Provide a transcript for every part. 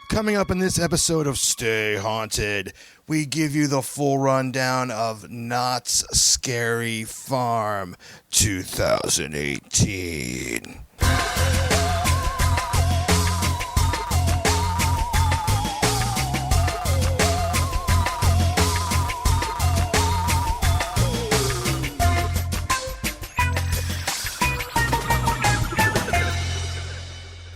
Coming up in this episode of Stay Haunted, we give you the full rundown of Knott's Scary Farm 2018.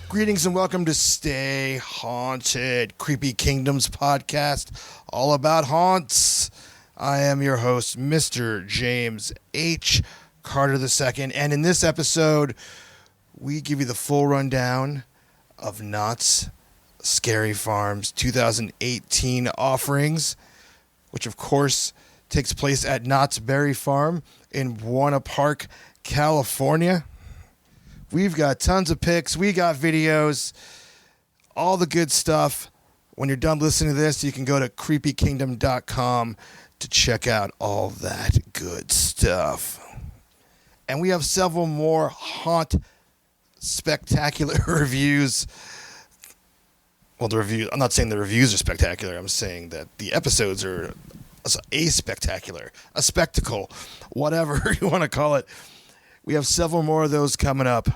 Greetings and welcome to Stay Haunted, Creepy Kingdoms podcast, all about haunts. I am your host, Mr. James H. Carter II, and in this episode, we give you the full rundown of Knott's Scary Farm's 2018 offerings, which of course takes place at Knott's Berry Farm in Buena Park, California. We've got tons of pics. We got videos, all the good stuff. When you're done listening to this, you can go to creepykingdom.com to check out all that good stuff. And we have several more haunt spectacular reviews. Well, I'm not saying the reviews are spectacular. I'm saying that the episodes are a spectacular, a spectacle, whatever you want to call it. We have several more of those coming up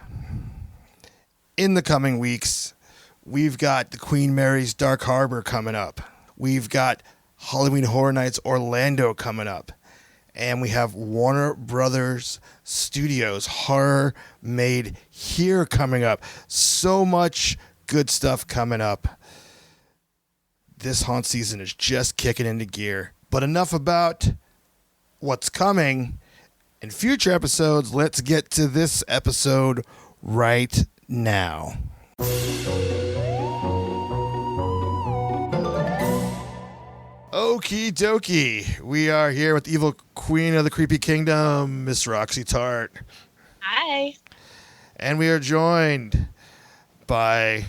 in the coming weeks. We've got the Queen Mary's Dark Harbor coming up. We've got Halloween Horror Nights Orlando coming up. And we have Warner Brothers Studios Horror Made Here coming up. So much good stuff coming up. This haunt season is just kicking into gear. But enough about what's coming. In future episodes, let's get to this episode right now. Okie dokie. We are here with the evil queen of the Creepy Kingdom, Miss Roxy Tart. Hi. And we are joined by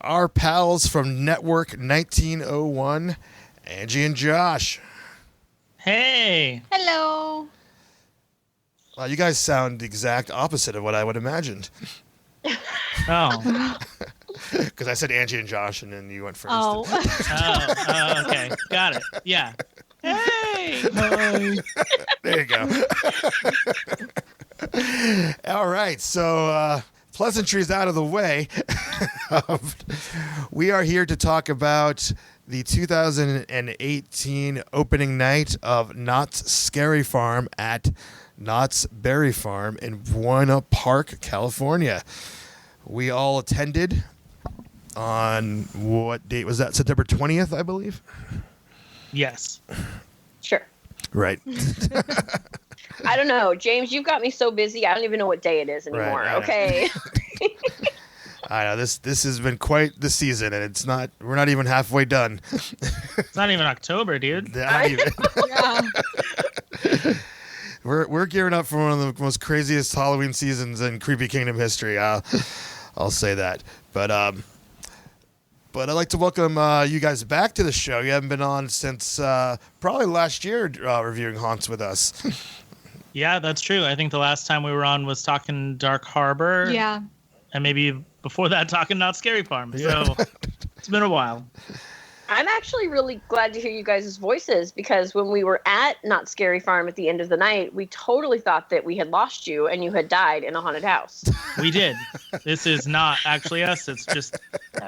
our pals from Network 1901, Angie and Josh. Hey. Hello. Wow, you guys sound the exact opposite of what I would imagined. Oh. Because I said Angie and Josh, and then you went first. Oh. Okay. Got it. Yeah. Hey. Hi. There you go. All right. So, pleasantries out of the way. We are here to talk about the 2018 opening night of Knott's Scary Farm at Knott's Berry Farm in Buena Park, California. We all attended on what date was that? September 20th, I believe. Yes. Sure. Right. I don't know. James, you've got me so busy, I don't even know what day it is anymore. Right, okay. I know this has been quite the season, and we're not even halfway done. It's not even October, dude. Not even. Yeah. We're gearing up for one of the most craziest Halloween seasons in Creepy Kingdom history. I'll say that. But I'd like to welcome you guys back to the show. You haven't been on since probably last year reviewing haunts with us. Yeah, that's true. I think the last time we were on was talking Dark Harbor. Yeah. And maybe before that talking Knott's Scary Farm. Yeah. So it's been a while. I'm actually really glad to hear you guys' voices because when we were at Knott's Scary Farm at the end of the night, we totally thought that we had lost you and you had died in a haunted house. We did. This is not actually us. It's just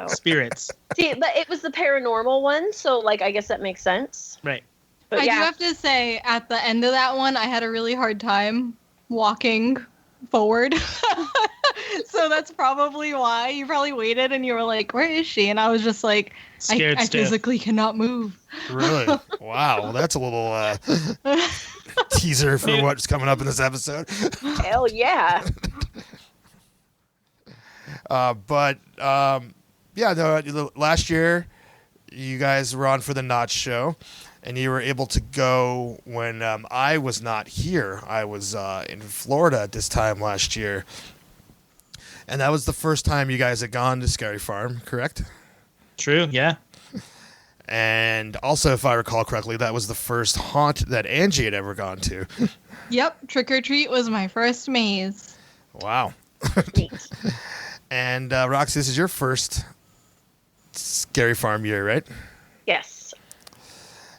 spirits. See, but it was the paranormal one, so I guess that makes sense. Right. But I yeah. do have to say, at the end of that one, I had a really hard time walking forward. So that's probably why you probably waited and you were like, where is she? And I was just like, Scared I stiff. physically cannot move. Really? Wow. Well, that's a little teaser for what's coming up in this episode. Hell yeah. Last year, you guys were on for the Knott show, and you were able to go when I was not here. I was in Florida at this time last year. And that was the first time you guys had gone to Scary Farm, correct? True, yeah. And also, if I recall correctly, that was the first haunt that Angie had ever gone to. Yep, Trick or Treat was my first maze. Wow. And Roxy, this is your first Scary Farm year, right? Yes.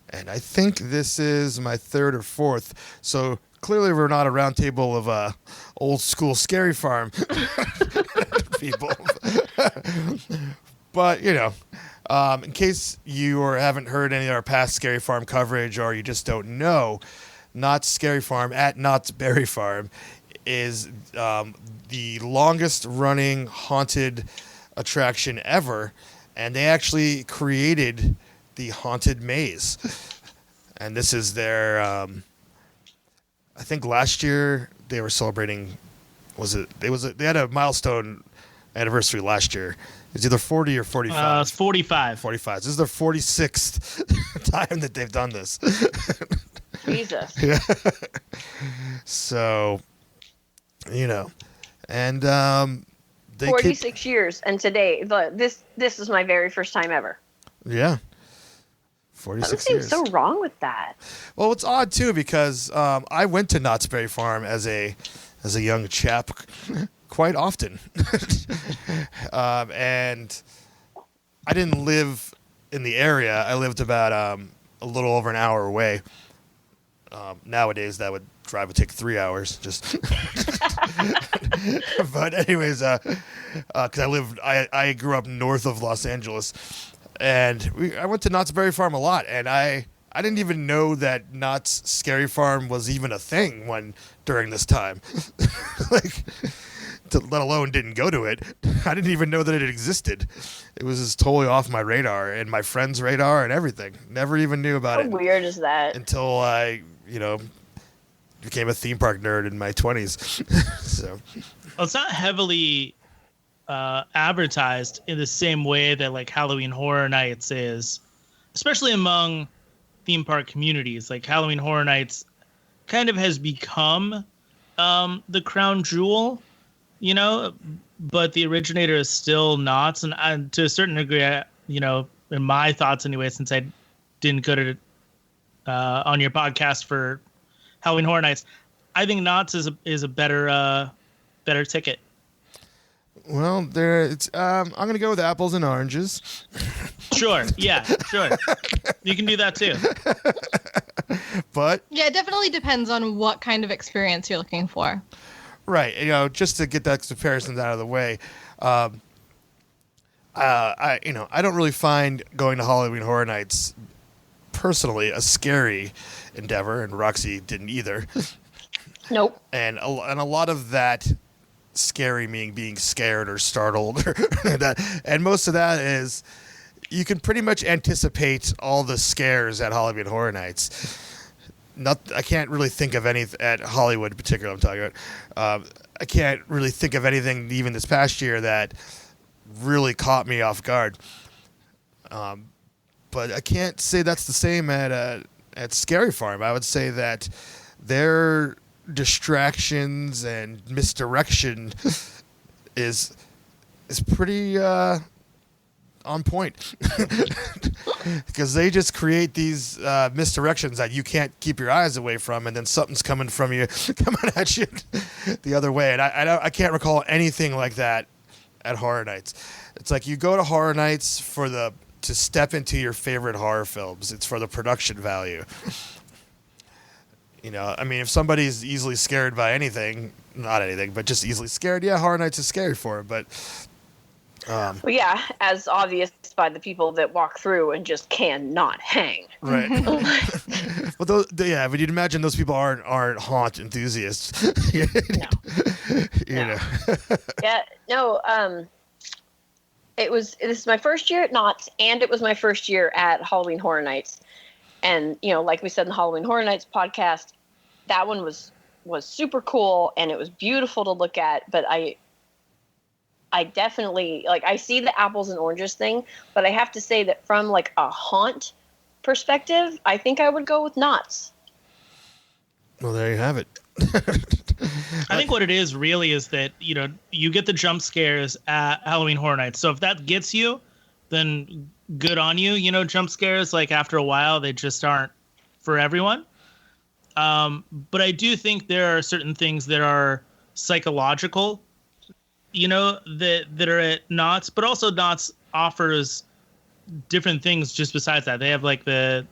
And I think this is my third or fourth. So clearly we're not a round table of old school Scary Farm people. But, in case you haven't heard any of our past Scary Farm coverage or you just don't know, Knott's Scary Farm at Knott's Berry Farm is the longest running haunted attraction ever. And they actually created the Haunted Maze. And this is their, I think last year they were celebrating, they had a milestone anniversary last year. It was either 40 or 45. It's 45. 45. This is their 46th time that they've done this. Jesus. Yeah. So, and they 46 years, and today this is my very first time ever. Yeah. 46 What seems years. so wrong with that? Well, it's odd too because I went to Knott's Berry Farm as a young chap quite often, and I didn't live in the area. I lived about a little over an hour away. Nowadays, that drive would take 3 hours. Just, but anyways, because I grew up north of Los Angeles. And I went to Knott's Berry Farm a lot, and I didn't even know that Knott's Scary Farm was even a thing during this time. Let alone didn't go to it. I didn't even know that it existed. It was just totally off my radar and my friend's radar and everything. Never even knew about it. How weird is that? Until I, became a theme park nerd in my 20s. So. Well, it's not heavily advertised in the same way that like Halloween Horror Nights is, especially among theme park communities. Like Halloween Horror Nights kind of has become the crown jewel, but the originator is still Knott's, and to a certain degree, in my thoughts anyway, since I didn't go to on your podcast for Halloween Horror Nights, I think Knott's is a better ticket. Well, I'm going to go with apples and oranges. Sure. Yeah, sure. You can do that too. But Yeah, it definitely depends on what kind of experience you're looking for. right, just to get that comparison out of the way, I don't really find going to Halloween Horror Nights personally a scary endeavor, and Roxy didn't either. Nope. And a lot of that scary meaning being scared or startled or that, and most of that is you can pretty much anticipate all the scares at Halloween Horror Nights. I can't really think of any at Hollywood in particular. I'm talking about. I can't really think of anything even this past year that really caught me off guard. But I can't say that's the same at Scary Farm. I would say that their distractions and misdirection is pretty on point because they just create these misdirections that you can't keep your eyes away from, and then something's coming at you the other way. And I can't recall anything like that at Horror Nights. It's like you go to Horror Nights to step into your favorite horror films. It's for the production value. If somebody's easily scared by anything, not anything, but just easily scared, yeah, Horror Nights is scary for it. But well, yeah, as obvious by the people that walk through and just cannot hang. Right. Well, but you'd imagine those people aren't haunt enthusiasts. No. Yeah, no. This is my first year at Knott's, and it was my first year at Halloween Horror Nights. And, like we said in the Halloween Horror Nights podcast, that one was super cool, and it was beautiful to look at. But I definitely, I see the apples and oranges thing, but I have to say that from, a haunt perspective, I think I would go with Knott's. Well, there you have it. I think what it is really is that, you get the jump scares at Halloween Horror Nights. So if that gets you, then good on you. Jump scares, after a while, they just aren't for everyone. But I do think there are certain things that are psychological, that are at Knott's, but also Knott's offers different things just besides that. They have like the,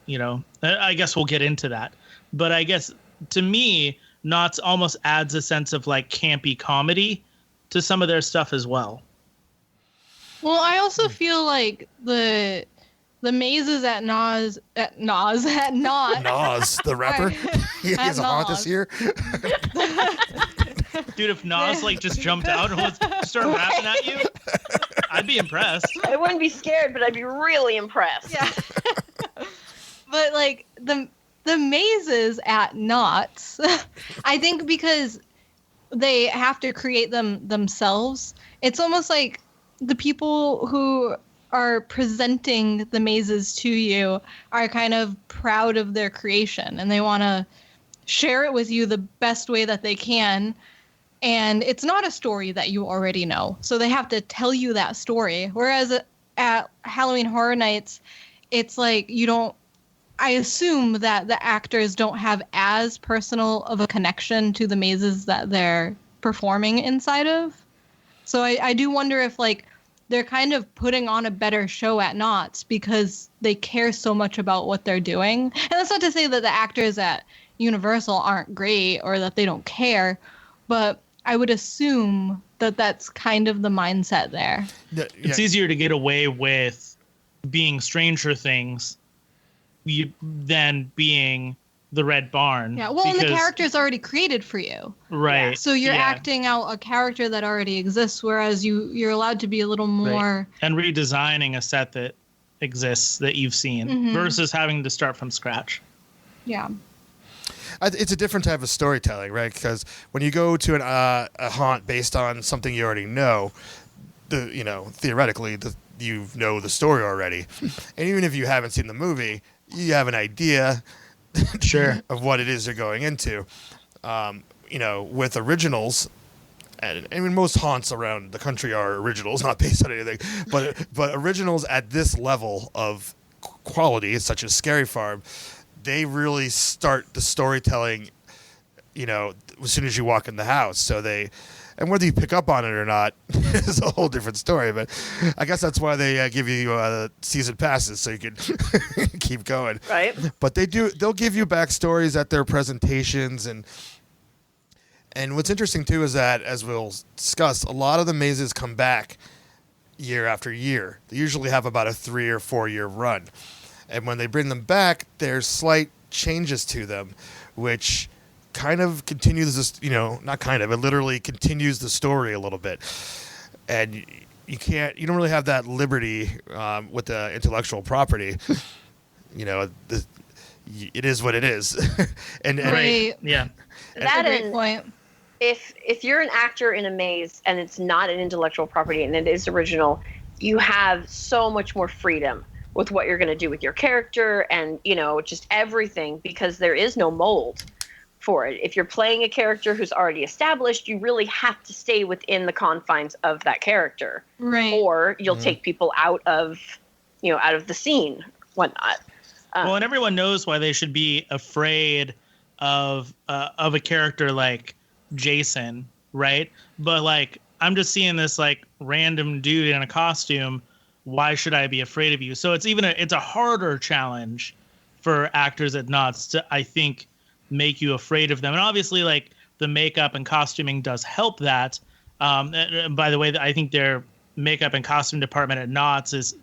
I guess we'll get into that. But I guess to me, Knott's almost adds a sense of like campy comedy to some of their stuff as well. Well, I also feel like the mazes at Knott. Nas, the rapper. He has a haunt this year. Dude, if Nas like just jumped out and started rapping at you, I'd be impressed. I wouldn't be scared, but I'd be really impressed. Yeah. But like the mazes at Knott's, I think because they have to create them themselves, it's almost like the people who are presenting the mazes to you are kind of proud of their creation and they want to share it with you the best way that they can. And it's not a story that you already know, so they have to tell you that story. Whereas at Halloween Horror Nights, it's like I assume that the actors don't have as personal of a connection to the mazes that they're performing inside of. So I do wonder if like they're kind of putting on a better show at Knott's because they care so much about what they're doing. And that's not to say that the actors at Universal aren't great or that they don't care, but I would assume that that's kind of the mindset there. Yeah. It's easier to get away with being Stranger Things than being the Red Barn. Yeah, well, and the character's already created for you. Right. So you're acting out a character that already exists, whereas you're allowed to be a little more... Right. And redesigning a set that exists that you've seen versus having to start from scratch. Yeah. It's a different type of storytelling, right? Because when you go to a haunt based on something you already know, theoretically, you know the story already. And even if you haven't seen the movie, you have an idea Sure. of what it is you're going into. With originals, and I mean, most haunts around the country are originals, not based on anything, but originals at this level of quality, such as Scary Farm, they really start the storytelling, as soon as you walk in the house. So and whether you pick up on it or not is a whole different story. But I guess that's why they give you season passes so you can keep going. Right. But they'll give you backstories at their presentations. And what's interesting, too, is that, as we'll discuss, a lot of the mazes come back year after year. They usually have about a 3 or 4 year run. And when they bring them back, there's slight changes to them, which kind of continues this, not kind of, it literally continues the story a little bit. And you don't really have that liberty with the intellectual property. It is what it is. and Right. Yeah. That's a great point. If you're an actor in a maze and it's not an intellectual property and it is original, you have so much more freedom with what you're going to do with your character and, just everything, because there is no mold for it. If you're playing a character who's already established, you really have to stay within the confines of that character. Right. Or you'll take people out of the scene, whatnot. And everyone knows why they should be afraid of a character like Jason, right? But like, I'm just seeing this like random dude in a costume. Why should I be afraid of you? So it's a harder challenge for actors at Knott's to, I think, make you afraid of them. And obviously, like, the makeup and costuming does help that. And by the way, I think their makeup and costume department at Knott's is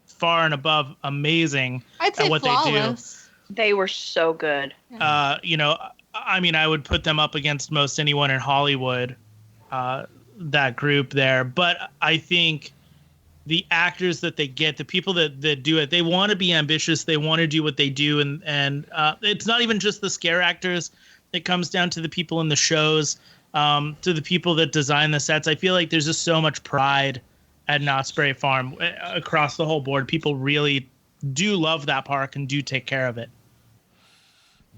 far and above amazing I'd say at what flawless. they do. They were so good. I would put them up against most anyone in Hollywood, that group there. But I think the actors that they get, the people that do it, they want to be ambitious. They want to do what they do. And it's not even just the scare actors. It comes down to the people in the shows, to the people that design the sets. I feel like there's just so much pride at Knott's Berry Farm across the whole board. People really do love that park and do take care of it.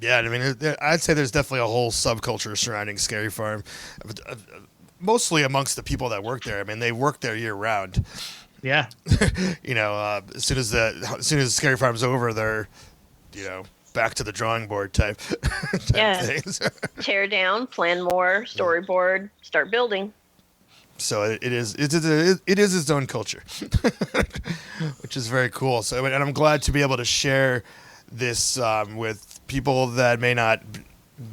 Yeah, I mean, I'd say there's definitely a whole subculture surrounding Scary Farm, mostly amongst the people that work there. I mean, they work there year round. Yeah. As soon as Scary Farm's over, they're, back to the drawing board type things. Tear down, plan more, storyboard, start building. So it is its own culture, which is very cool. So, and I'm glad to be able to share this with people that may not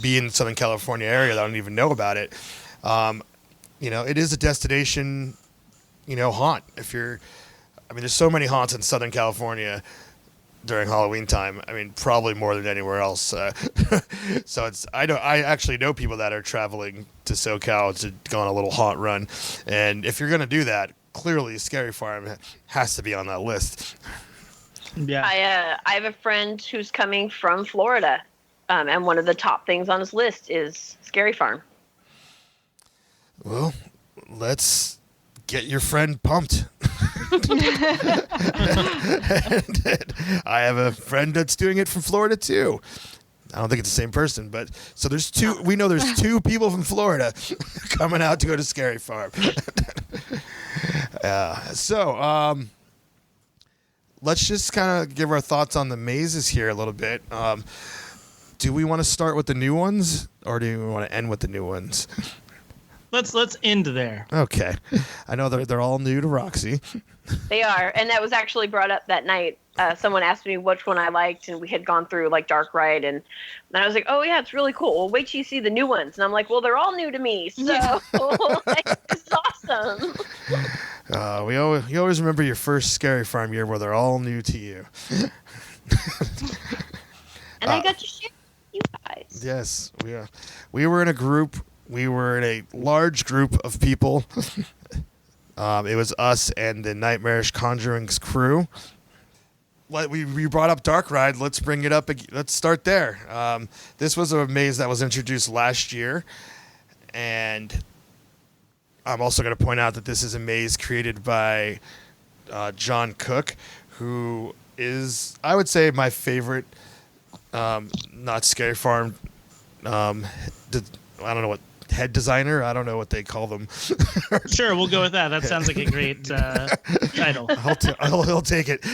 be in Southern California area that don't even know about it. It is a destination, haunt. There's so many haunts in Southern California during Halloween time. I mean, probably more than anywhere else. So I actually know people that are traveling to SoCal to go on a little haunt run. And if you're going to do that, clearly Scary Farm has to be on that list. Yeah. I have a friend who's coming from Florida, and one of the top things on his list is Scary Farm. Well, let's get your friend pumped. I have a friend that's doing it from Florida too. I don't think it's the same person, but so there's two. We know there's two people from Florida coming out to go to Scary Farm. Let's just kind of give our thoughts on the mazes here a little bit. Do we want to start with the new ones, or do we want to end with the new ones? Let's end there. Okay. I know they're all new to Roxy. They are, and that was actually brought up that night. Someone asked me which one I liked, and we had gone through like Dark Ride, and I was like, "Oh yeah, it's really cool. Well, wait till you see the new ones." And I'm like, "Well, they're all new to me, so it's awesome." You always remember your first Scary Farm year where they're all new to you. And I got to share with you guys. Yes, we were in a group. We were in a large group of people. It was us and the Nightmarish Conjurings crew. We brought up Dark Ride. Let's bring it up. Let's start there. This was a maze that was introduced last year. And I'm also going to point out that this is a maze created by John Cook, who is, I would say, my favorite not Scary Farm. I don't know what head designer. I don't know what they call them. Sure, we'll go with that. That sounds like a great title. He'll take it.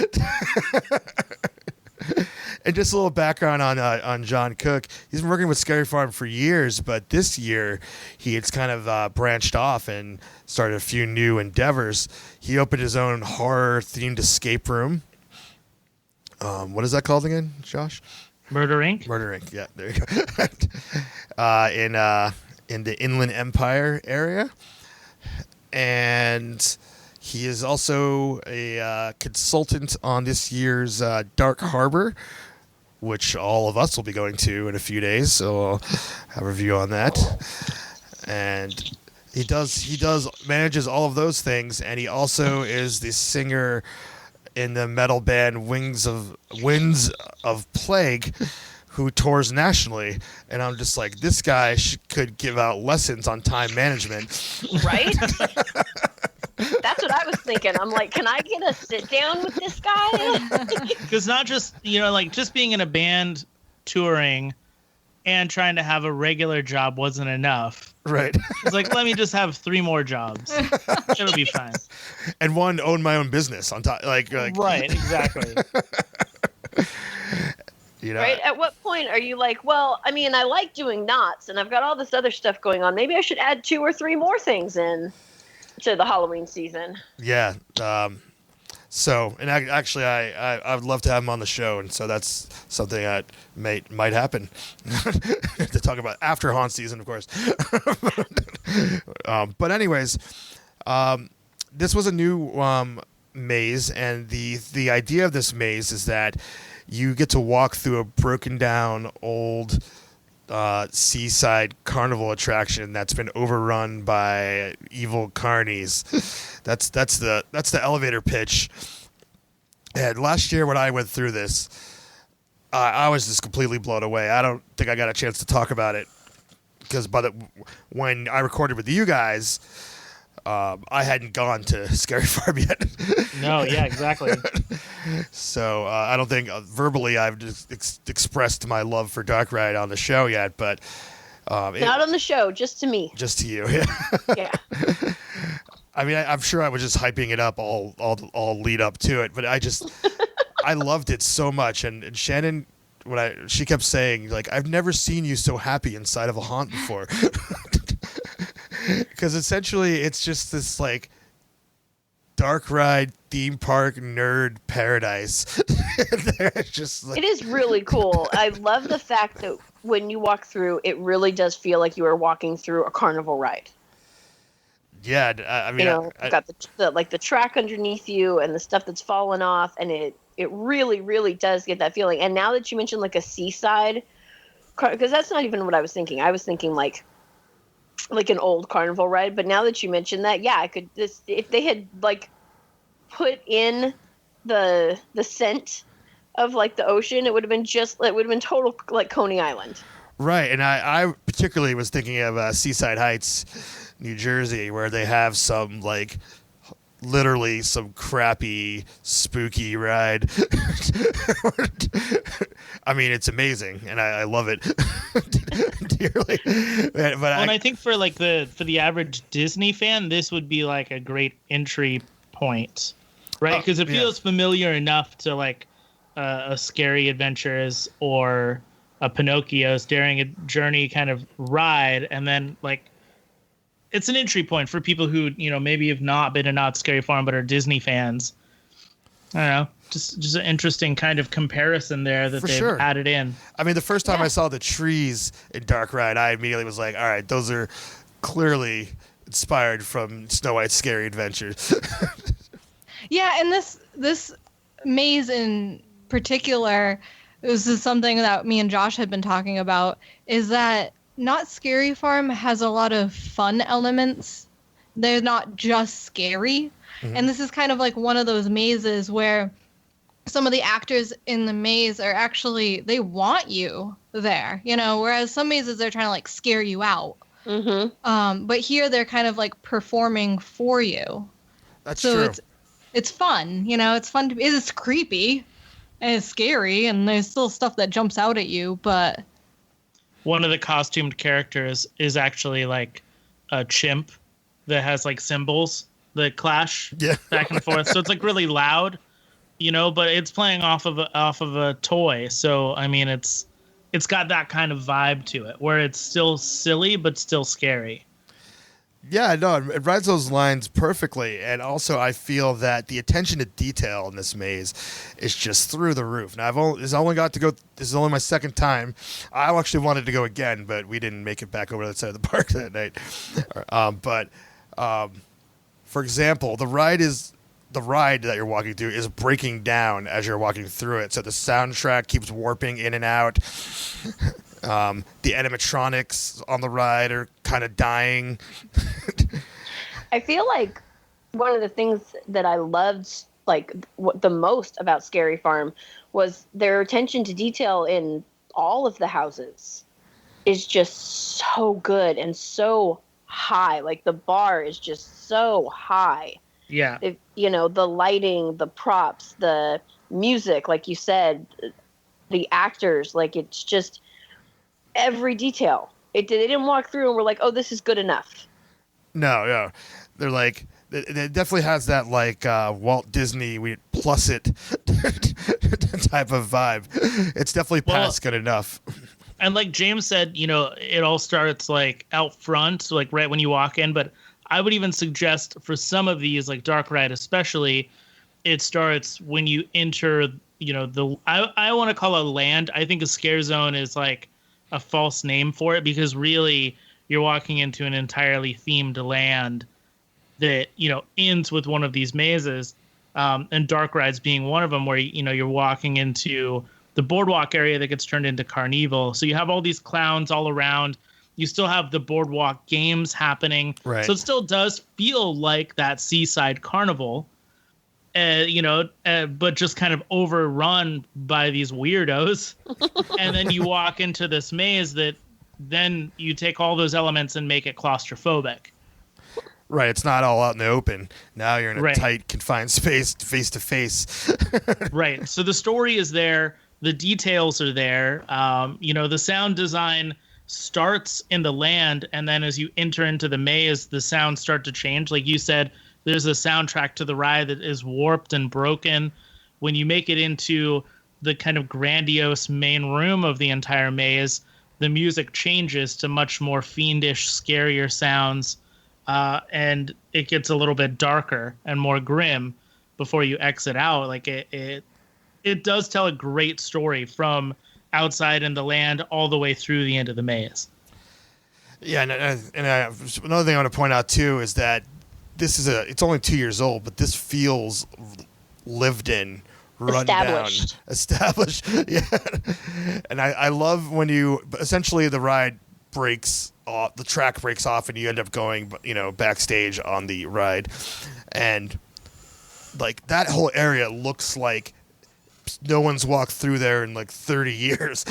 And just a little background on John Cook. He's been working with Scary Farm for years, but this year he had kind of branched off and started a few new endeavors. He opened his own horror-themed escape room. What is that called again, Josh? Murder Inc. Murder Inc. Yeah, there you go. In the Inland Empire area, and he is also a consultant on this year's Dark Harbor, which all of us will be going to in a few days. So I'll have a review on that. And he manages all of those things, and he also is the singer in the metal band Winds of Plague, who tours nationally. And I'm just like, this guy could give out lessons on time management. Right? That's what I was thinking. I'm like, can I get a sit down with this guy? Because not just, just being in a band touring and trying to have a regular job wasn't enough. Right. It's like, let me just have 3 more jobs. It'll be fine. And own my own business on top. Like right, exactly. Right? At what point are you like, well, I mean, I like doing knots, and I've got all this other stuff going on. Maybe I should add 2 or 3 more things in to the Halloween season. Yeah. I would love to have him on the show, and so that's something that might happen to talk about after haunt season, of course. But anyways, this was a new maze, and the idea of this maze is that you get to walk through a broken down old seaside carnival attraction that's been overrun by evil carnies. That's the elevator pitch. And last year when I went through this, I was just completely blown away. I don't think I got a chance to talk about it because when I recorded with you guys, I hadn't gone to Scary Farm yet. No, yeah, exactly. So I don't think verbally I've just expressed my love for Dark Ride on the show yet, but not on the show, just to me. Just to you, yeah. I mean, I'm sure I was just hyping it up all lead up to it, but I loved it so much, and Shannon, she kept saying, like, I've never seen you so happy inside of a haunt before. Because essentially it's just this like dark ride theme park nerd paradise. It's just like... It is really cool. I love the fact that when you walk through, it really does feel like you are walking through a carnival ride. Yeah, I mean, You've got the track underneath you and the stuff that's fallen off, and it really, really does get that feeling. And now that you mentioned like a seaside, because that's not even what I was thinking. I was thinking like an old carnival ride. But now that you mentioned that, yeah, I could. If they had like put in the scent of like the ocean, it would have been total like Coney Island. Right, and I particularly was thinking of Seaside Heights, New Jersey, where they have some like literally some crappy spooky ride. I mean, it's amazing, and I love it dearly. But I think for the average Disney fan, this would be like a great entry point, right? Because it feels familiar enough to like a Scary Adventures or a Pinocchio's Daring a Journey kind of ride, and then like it's an entry point for people who maybe have not been to Knott's Scary Farm but are Disney fans. I don't know, just an interesting kind of comparison there that they've added in. I mean, the first time I saw the trees in Dark Ride, I immediately was like, all right, those are clearly inspired from Snow White's Scary Adventures. Yeah, and this maze in particular, this is something that me and Josh had been talking about, is that Knott's Scary Farm has a lot of fun elements. They're not just scary. Mm-hmm. And this is kind of like one of those mazes where some of the actors in the maze are actually, they want you there, whereas some mazes they're trying to like scare you out. Mm-hmm. But here they're kind of like performing for you. That's true. It's fun, it's fun it's creepy and it's scary and there's still stuff that jumps out at you, but one of the costumed characters is actually like a chimp that has like cymbals that clash back and forth. So it's like really loud, but it's playing off of a toy. So I mean, it's got that kind of vibe to it where it's still silly but still scary. Yeah, no, it rides those lines perfectly, and also I feel that the attention to detail in this maze is just through the roof. Now This is only my second time. I actually wanted to go again, but we didn't make it back over to the side of the park that night. For example, the ride that you're walking through is breaking down as you're walking through it, so the soundtrack keeps warping in and out. The animatronics on the ride are kind of dying. I feel like one of the things that I loved the most about Scary Farm was their attention to detail in all of the houses is just so good and so high. Like the bar is just so high. Yeah. The lighting, the props, the music, like you said, the actors, like it's just every detail. They didn't walk through and we're like, oh, this is good enough. No. They're like, it definitely has that like Walt Disney, we plus it type of vibe. It's definitely past good enough. And like James said, it all starts like out front, like right when you walk in. But I would even suggest for some of these, like Dark Ride especially, it starts when you enter, I want to call it land. I think a scare zone is like a false name for it because really you're walking into an entirely themed land that, ends with one of these mazes. And Dark Rides being one of them where, you're walking into the boardwalk area that gets turned into Carnival. So you have all these clowns all around. You still have the boardwalk games happening. Right. So it still does feel like that seaside carnival, but just kind of overrun by these weirdos. And then you walk into this maze that then you take all those elements and make it claustrophobic. Right. It's not all out in the open. Now you're in a tight, confined space, face to face. Right. So the story is there. The details are there. The sound design starts in the land, and then as you enter into the maze, the sounds start to change. Like you said, there's a soundtrack to the ride that is warped and broken. When you make it into the kind of grandiose main room of the entire maze, the music changes to much more fiendish, scarier sounds. and it gets a little bit darker and more grim before you exit out. Like it does tell a great story from outside in the land all the way through the end of the maze. Yeah, another thing I want to point out too is that it's only 2 years old, but this feels lived in, run established. Yeah, and I love when essentially the ride breaks off, the track breaks off, and you end up going, backstage on the ride, and like that whole area looks like no one's walked through there in like 30 years.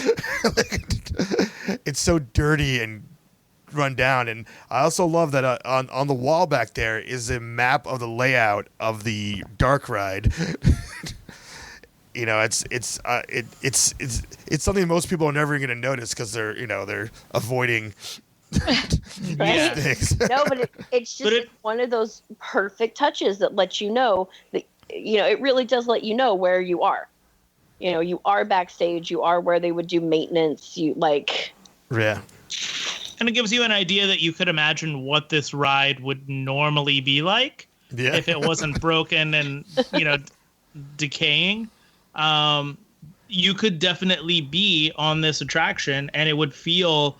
It's so dirty and run down. And I also love that on the wall back there is a map of the layout of the dark ride. It's something most people are never going to notice because they're avoiding right? things. No, but it's just one of those perfect touches that lets you know that it really does let you know where you are. You are backstage. You are where they would do maintenance. Yeah. And it gives you an idea that you could imagine what this ride would normally be like if it wasn't broken and, decaying. You could definitely be on this attraction and it would feel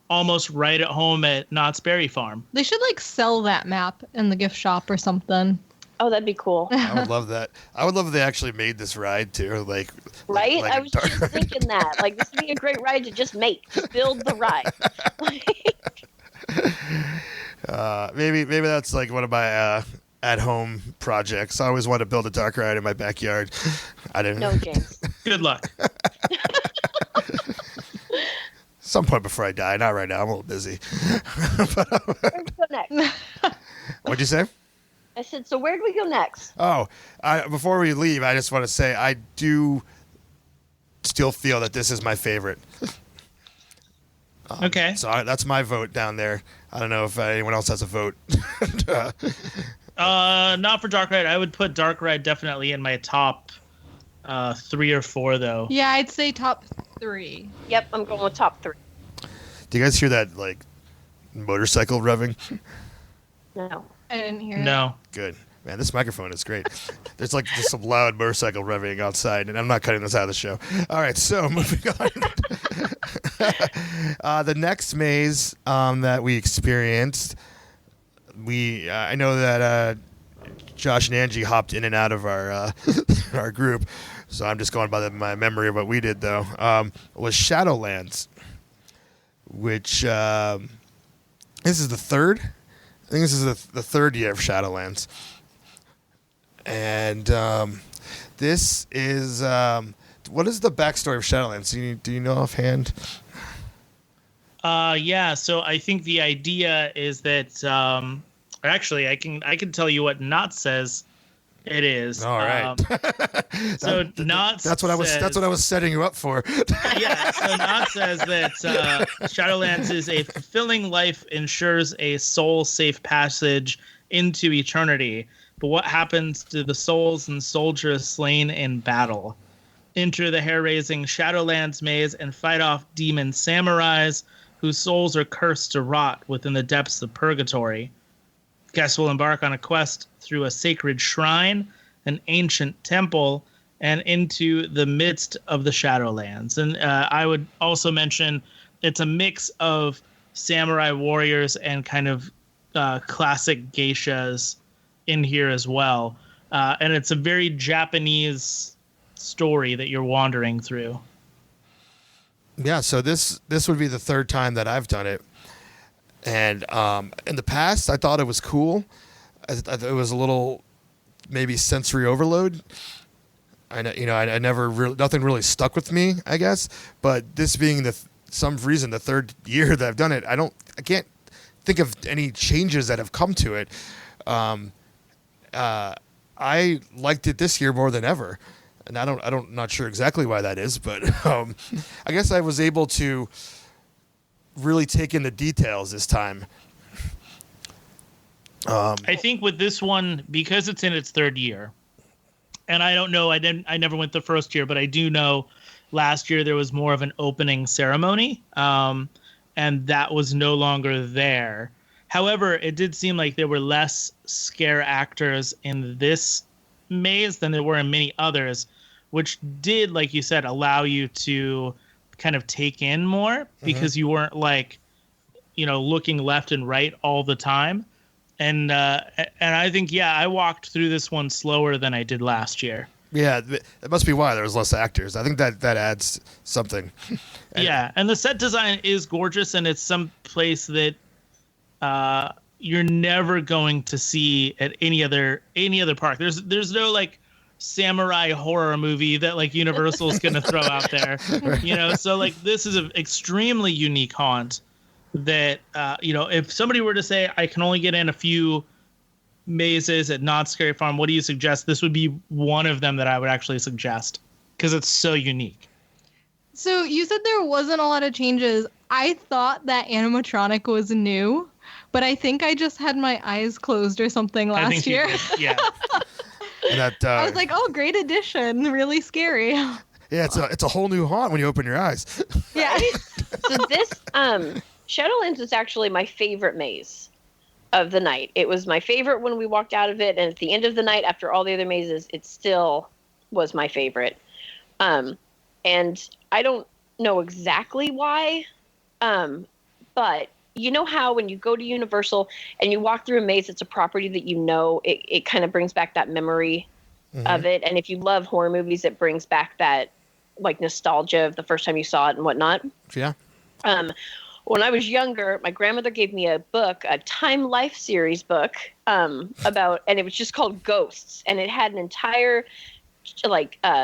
almost right at home at Knott's Berry Farm. They should sell that map in the gift shop or something. Oh, that'd be cool. I would love that. I would love if they actually made this ride too. Right? Like I was just thinking that. This would be a great ride to just make. Just build the ride. Maybe that's one of my at-home projects. I always wanted to build a dark ride in my backyard. I didn't. No, James. Good luck. Some point before I die. Not right now. I'm a little busy. Where do we go next? What'd you say? I said, so where do we go next? Oh, before we leave, I just want to say I do still feel that this is my favorite. Okay. So that's my vote down there. I don't know if anyone else has a vote. Not for Dark Ride. I would put Dark Ride definitely in my top 3 or 4, though. Yeah, I'd say top 3. Yep, I'm going with top 3. Do you guys hear that, motorcycle revving? No. I didn't hear it. No. Good. Man, this microphone is great. There's just some loud motorcycle revving outside, and I'm not cutting this out of the show. All right, so moving on. The next maze that we experienced, I know that Josh and Angie hopped in and out of our our group, so I'm just going by my memory of what we did, though, was Shadowlands, which this is the third. I think this is the third year of Shadowlands. And this is... what is the backstory of Shadowlands? Do you know offhand? Yeah, so I think the idea is that... actually, I can tell you what Knott says it is. All right. Knott that's what I was setting you up for. Yeah, so Knott says that Shadowlands is a fulfilling life, ensures a soul-safe passage into eternity. But what happens to the souls and soldiers slain in battle? Enter the hair-raising Shadowlands maze and fight off demon samurais whose souls are cursed to rot within the depths of purgatory. Guests will embark on a quest through a sacred shrine, an ancient temple, and into the midst of the Shadowlands. And I would also mention it's a mix of samurai warriors and kind of classic geishas in here as well. And it's a very Japanese story that you're wandering through. Yeah, so this would be the third time that I've done it. And in the past, I thought it was cool. I thought it was a little maybe sensory overload. I never nothing really stuck with me, I guess. But this being some reason the third year that I've done it, I can't think of any changes that have come to it. I liked it this year more than ever, and not sure exactly why that is, but I guess I was able to really take in the details this time. I think with this one, because it's in its third year, and I don't know, I never went the first year, but I do know last year there was more of an opening ceremony, and that was no longer there. However, it did seem like there were less scare actors in this maze than there were in many others, which did, like you said, allow you to kind of take in more because you weren't like, looking left and right all the time. And I think, I walked through this one slower than I did last year. Yeah, it must be why there was less actors. I think that adds something. And the set design is gorgeous, and it's some place that you're never going to see at any other park. There's no like samurai horror movie that like Universal's going to throw out there, So like this is an extremely unique haunt that if somebody were to say I can only get in a few mazes at Knott's Scary Farm, what do you suggest? This would be one of them that I would actually suggest because it's so unique. So you said there wasn't a lot of changes. I thought that animatronic was new, but I think I just had my eyes closed or something last year. Yeah. I was like, oh, great addition. Really scary. Yeah, it's a whole new haunt when you open your eyes. Yeah. So this Shadowlands is actually my favorite maze of the night. It was my favorite when we walked out of it, and at the end of the night, after all the other mazes, it still was my favorite. And I don't know exactly why, but you know how when you go to Universal and you walk through a maze, it's a property that it kind of brings back that memory of it. And if you love horror movies, it brings back that like nostalgia of the first time you saw it and whatnot. Yeah. When I was younger, my grandmother gave me a book, a Time Life series book, and it was just called Ghosts. And it had an entire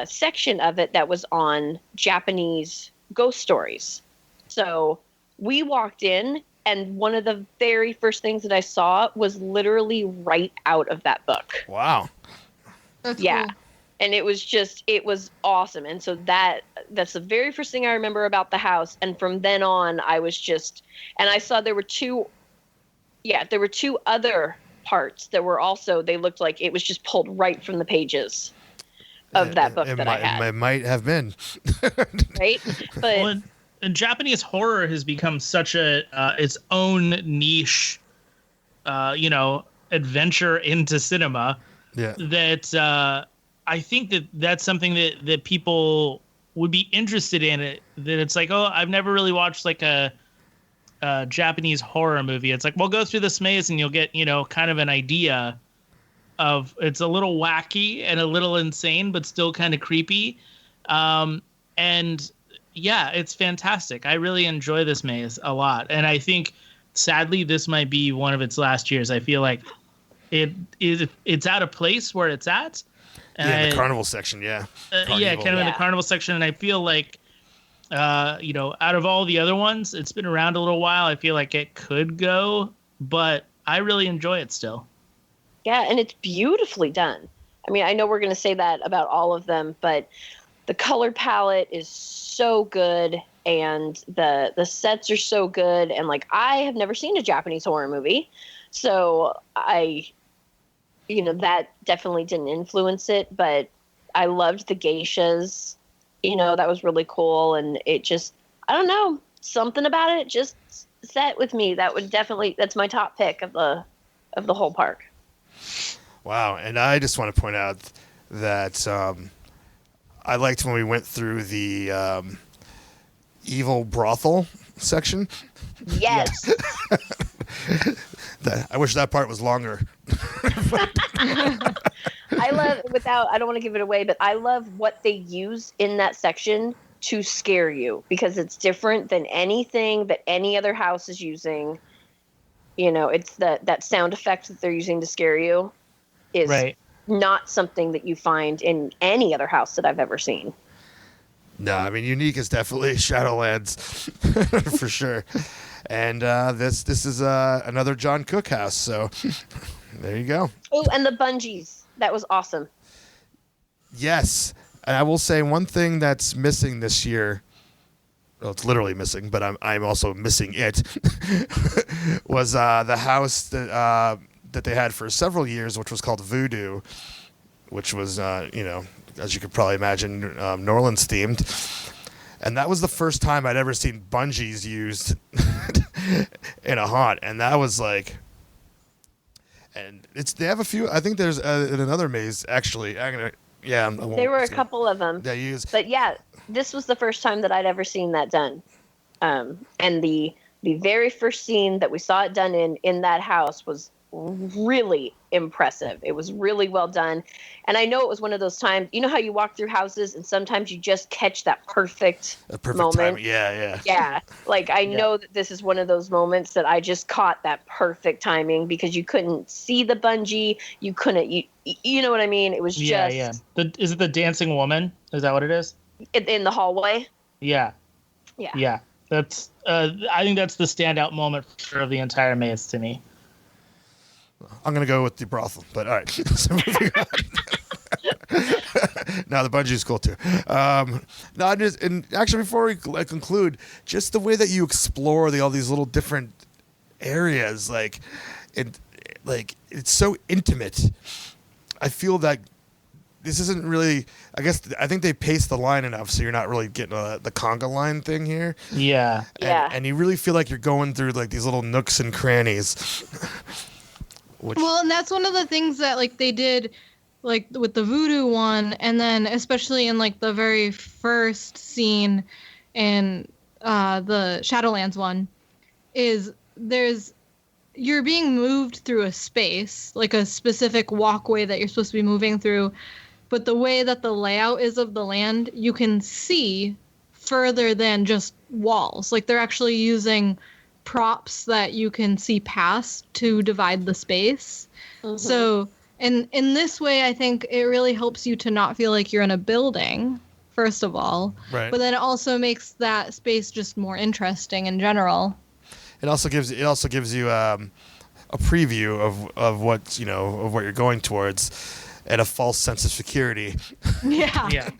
section of it that was on Japanese ghost stories. So we walked in, and one of the very first things that I saw was literally right out of that book. Wow. That's yeah. cool. And it was awesome. And so that's the very first thing I remember about the house. And from then on, I was and I saw there were two other parts that were also, they looked like it was just pulled right from the pages of that book that I had. It might have been. Right? But and Japanese horror has become such its own niche, adventure into cinema. Yeah. That I think that's something that people would be interested in. That it's like, oh, I've never really watched like a Japanese horror movie. It's like, well, go through this maze and you'll get, kind of an idea of, it's a little wacky and a little insane, but still kind of creepy. And yeah, it's fantastic. I really enjoy this maze a lot. And I think sadly, this might be one of its last years. I feel like it's out of place where it's at. The carnival section, yeah. In the carnival section. And I feel like, out of all the other ones, it's been around a little while. I feel like it could go, but I really enjoy it still. Yeah, and it's beautifully done. I mean, I know we're going to say that about all of them, but the color palette is so good, and the sets are so good. And like, I have never seen a Japanese horror movie, so that definitely didn't influence it, but I loved the geishas, that was really cool. And it just, I don't know, something about it just set with me. That's my top pick of the whole park. Wow. And I just want to point out that I liked when we went through the evil brothel section. Yes. I wish that part was longer. I don't want to give it away, but I love what they use in that section to scare you, because it's different than anything that any other house is using. It's that sound effect that they're using to scare you is right. Not something that you find in any other house that I've ever seen. No, I mean, unique is definitely Shadowlands for sure. And this is another John Cook house, so there you go. Oh, and the bungees. That was awesome. Yes. And I will say one thing that's missing this year, well, it's literally missing, but I'm also missing it, was the house that they had for several years, which was called Voodoo, which was, as you could probably imagine, New Orleans themed. And that was the first time I'd ever seen bungees used in a haunt, and that was like. And they have a few. I think there's in another maze actually. There were a couple of them. But yeah, this was the first time that I'd ever seen that done. And the very first scene that we saw it done in that house was really impressive. It was really well done. And I know it was one of those times, you know how you walk through houses and sometimes you just catch that perfect moment? Time. Yeah. Yeah. Like I know that this is one of those moments that I just caught that perfect timing because you couldn't see the bungee. You couldn't, you know what I mean? It was just. Yeah. Is it the dancing woman? Is that what it is? In the hallway? Yeah. That's, I think that's the standout moment of the entire maze to me. I'm going to go with the brothel, but all right. So moving on. No, the bungee's cool too. And actually, before we conclude, just the way that you explore all these little different areas, it's so intimate. I feel that this isn't really. I think they pace the line enough, so you're not really getting the conga line thing here. Yeah. And you really feel like you're going through like these little nooks and crannies. Well, and that's one of the things that like they did like with the voodoo one, and then especially in like the very first scene in the Shadowlands one, is you're being moved through a space, like a specific walkway that you're supposed to be moving through, but the way that the layout is of the land, you can see further than just walls. Like they're actually using props that you can see past to divide the space. Mm-hmm. So in this way, I think it really helps you to not feel like you're in a building, first of all. Right. But then it also makes that space just more interesting in general. It also gives you a preview of what of what you're going towards, and a false sense of security. Yeah.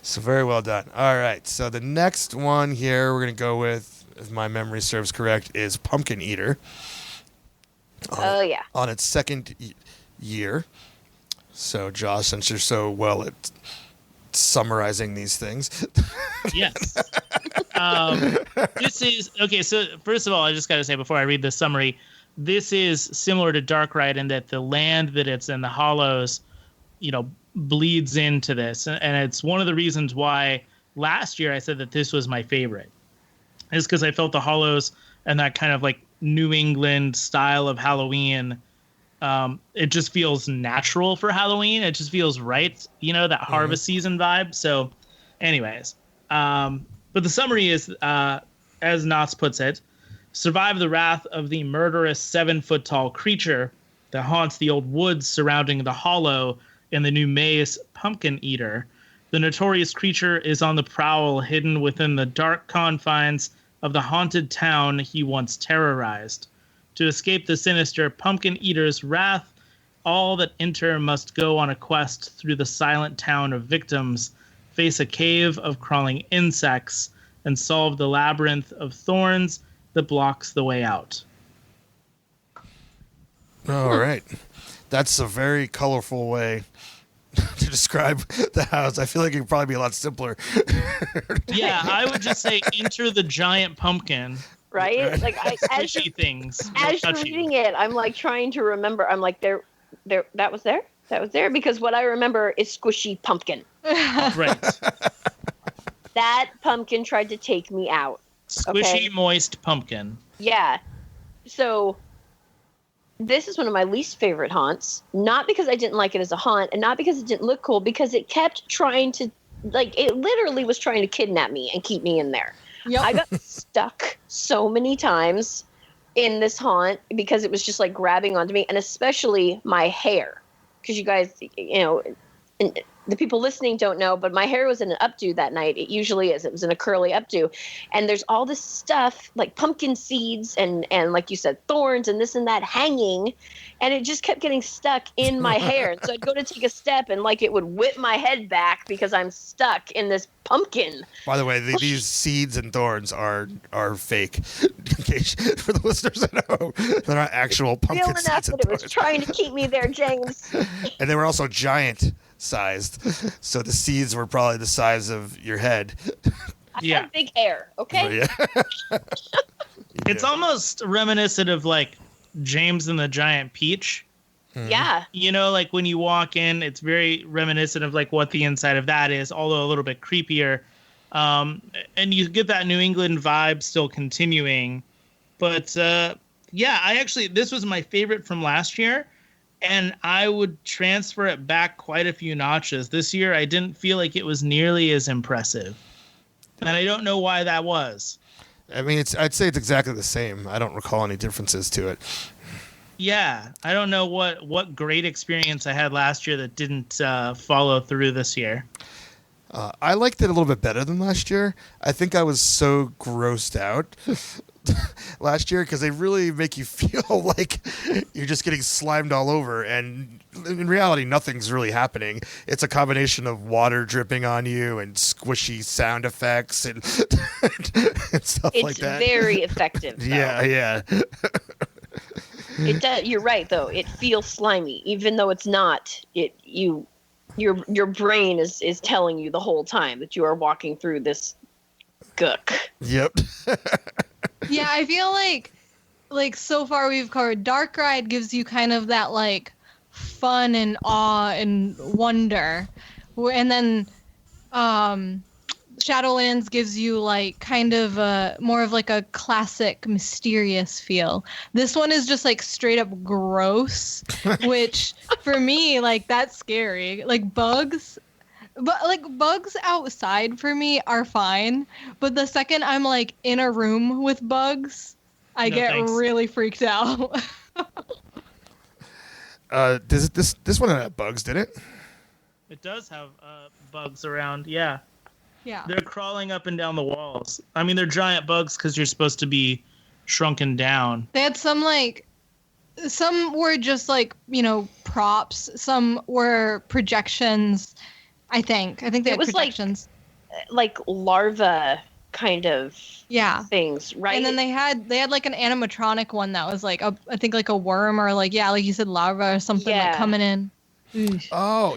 So very well done. All right. So the next one here we're going to go with, if my memory serves correct, is Pumpkin Eater. On its second year. So Josh, since you're so well at summarizing these things. Yes. This is okay. So first of all, I just got to say before I read the summary, this is similar to Darkrai in that the land that it's in, the hollows, bleeds into this, and it's one of the reasons why last year I said that this was my favorite, is because I felt the hollows and that kind of like New England style of Halloween. It just feels natural for Halloween. It just feels right, that harvest season vibe. So, anyways, but the summary is, as Knott puts it, survive the wrath of the murderous 7-foot-tall creature that haunts the old woods surrounding the hollow in the new maze, Pumpkin Eater. The notorious creature is on the prowl, hidden within the dark confines of the haunted town he once terrorized. To escape the sinister Pumpkin Eater's wrath, all that enter must go on a quest through the silent town of victims, face a cave of crawling insects, and solve the labyrinth of thorns that blocks the way out. All right. That's a very colorful way to describe the house. I feel like it could probably be a lot simpler. Yeah, I would just say enter the giant pumpkin. Right? Like as you're reading it, I'm like trying to remember. I'm like that was there because what I remember is squishy pumpkin. Right. That pumpkin tried to take me out. Squishy, moist pumpkin. Yeah. So this is one of my least favorite haunts. Not because I didn't like it as a haunt, and not because it didn't look cool, because it kept trying to, it literally was trying to kidnap me and keep me in there. Yep. I got stuck so many times in this haunt because it was just like grabbing onto me, and especially my hair. Because you guys, and the people listening don't know, but my hair was in an updo that night. It usually is. It was in a curly updo. And there's all this stuff like pumpkin seeds and like you said, thorns and this and that hanging. And it just kept getting stuck in my hair. And so I'd go to take a step and like it would whip my head back because I'm stuck in this pumpkin. By the way, these seeds and thorns are fake. In case, for the listeners at home, they're not actual pumpkin seeds. Enough that it was trying to keep me there, James. And they were also giant sized. So the seeds were probably the size of your head. I have big hair, okay? Yeah. It's almost reminiscent of like James and the Giant Peach. Yeah. You know, like when you walk in, it's very reminiscent of like what the inside of that is, although a little bit creepier. And you get that New England vibe still continuing. But this was my favorite from last year. And I would transfer it back quite a few notches. This year, I didn't feel like it was nearly as impressive. And I don't know why that was. I mean, I'd say it's exactly the same. I don't recall any differences to it. Yeah, I don't know what great experience I had last year that didn't follow through this year. I liked it a little bit better than last year. I think I was so grossed out last year because they really make you feel like you're just getting slimed all over, and in reality nothing's really happening. It's a combination of water dripping on you and squishy sound effects and, and stuff like that. It's very effective. Though. Yeah. It does. You're right, though. It feels slimy, even though it's not. Your brain is telling you the whole time that you are walking through this gook. Yep. Yeah, I feel like so far we've covered Dark Ride gives you kind of that like fun and awe and wonder, and then Shadowlands gives you like kind of more of like a classic mysterious feel. This one is just like straight up gross, which for me, like, that's scary. Like bugs, but like bugs outside for me are fine. But the second I'm like in a room with bugs, I get really freaked out. This one had bugs, did it? It does have bugs around, yeah. Yeah. They're crawling up and down the walls. I mean, they're giant bugs because you're supposed to be shrunken down. They had some were just like, props. Some were projections, I think. I think they had projections. Like larva kind of things, right? And then they had like an animatronic one that was like I think like a worm or like you said, larva or something like coming in. Oh,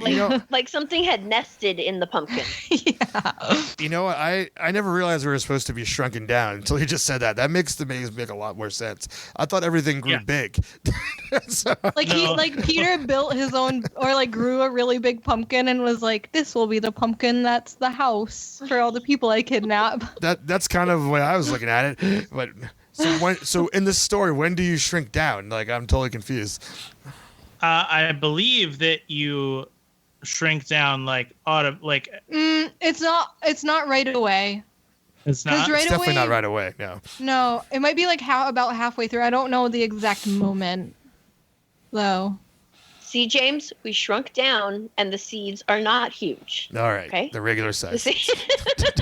like something had nested in the pumpkin. Yeah. You know what? I never realized we were supposed to be shrunken down until you just said that. That makes the maze make a lot more sense. I thought everything grew big. Peter built his own or like grew a really big pumpkin and was like, this will be the pumpkin that's the house for all the people I kidnap. That's kind of the way I was looking at it. But so in this story, when do you shrink down? Like, I'm totally confused. I believe that you shrink down it's not right away. It's not. It's definitely not right away. No, it might be like about halfway through. I don't know the exact moment, though. See, James, we shrunk down, and the seeds are not huge. All right, okay? The regular size.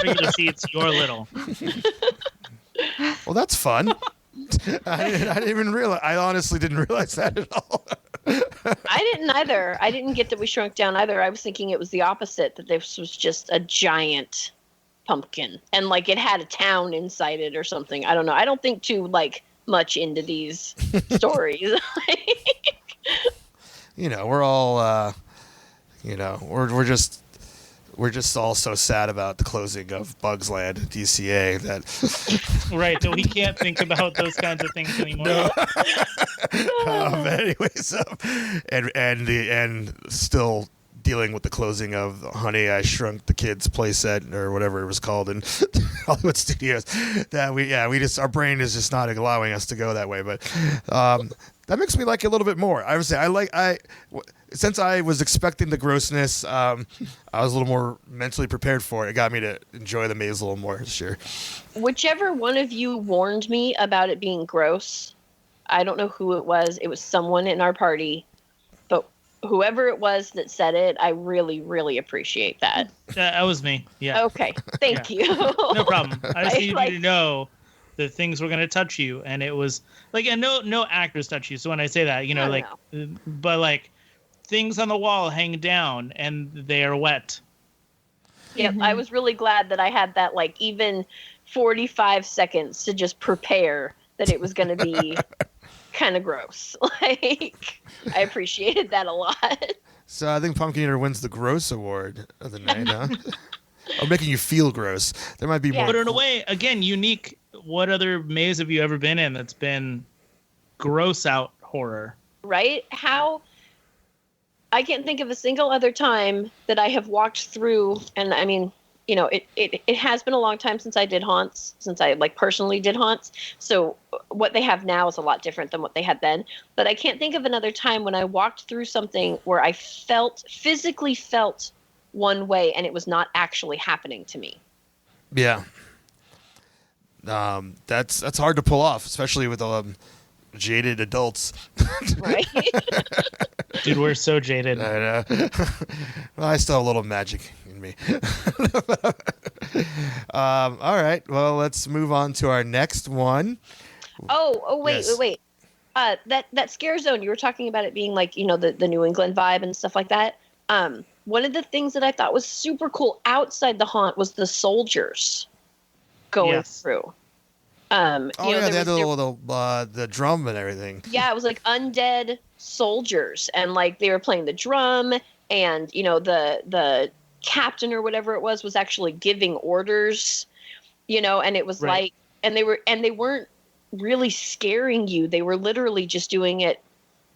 Regular seeds, you're little. Well, that's fun. I didn't even realize. I honestly didn't realize that at all. I didn't either. I didn't get that we shrunk down either. I was thinking it was the opposite, that this was just a giant pumpkin and like it had a town inside it or something. I don't know. I don't think too much into these stories. We're all we're just all so sad about the closing of Bugs Land DCA that right, so we can't think about those kinds of things anymore. No. Anyways, and still dealing with the closing of Honey, I Shrunk the Kids playset or whatever it was called in Hollywood Studios. That our brain is just not allowing us to go that way. But that makes me like it a little bit more. I would say since I was expecting the grossness, I was a little more mentally prepared for it. It got me to enjoy the maze a little more this year. Whichever one of you warned me about it being gross, I don't know who it was. It was someone in our party. But whoever it was that said it, I really, really appreciate that. That was me. Yeah. Okay. Thank you. No problem. I just needed you to know that things were going to touch you. And it was and no actors touch you. So when I say that, but things on the wall hang down and they are wet. Yep. Mm-hmm. I was really glad that I had that even 45 seconds to just prepare that it was going to be kind of gross. I appreciated that a lot. So I think Pumpkin Eater wins the gross award of the night, huh? or making you feel gross. There might be more. But in a way, again, unique. What other maze have you ever been in that's been gross out horror? Right? How I can't think of a single other time that I have walked through, and I mean, you know, it has been a long time since I did haunts, since I like personally did haunts. So what they have now is a lot different than what they had then. But I can't think of another time when I walked through something where I physically felt one way and it was not actually happening to me. Yeah. That's hard to pull off, especially with jaded adults. Right? Dude, we're so jaded. I know. Well, I still have a little magic in me. All right. Well, let's move on to our next one. Wait. That scare zone, you were talking about it being like, you know, the New England vibe and stuff like that. One of the things that I thought was super cool outside the haunt was the soldiers going through. They had the drum and everything. Yeah, it was like undead soldiers, and like they were playing the drum, and you know the captain or whatever it was actually giving orders, you know, and it was like, and they weren't really scaring you; they were literally just doing it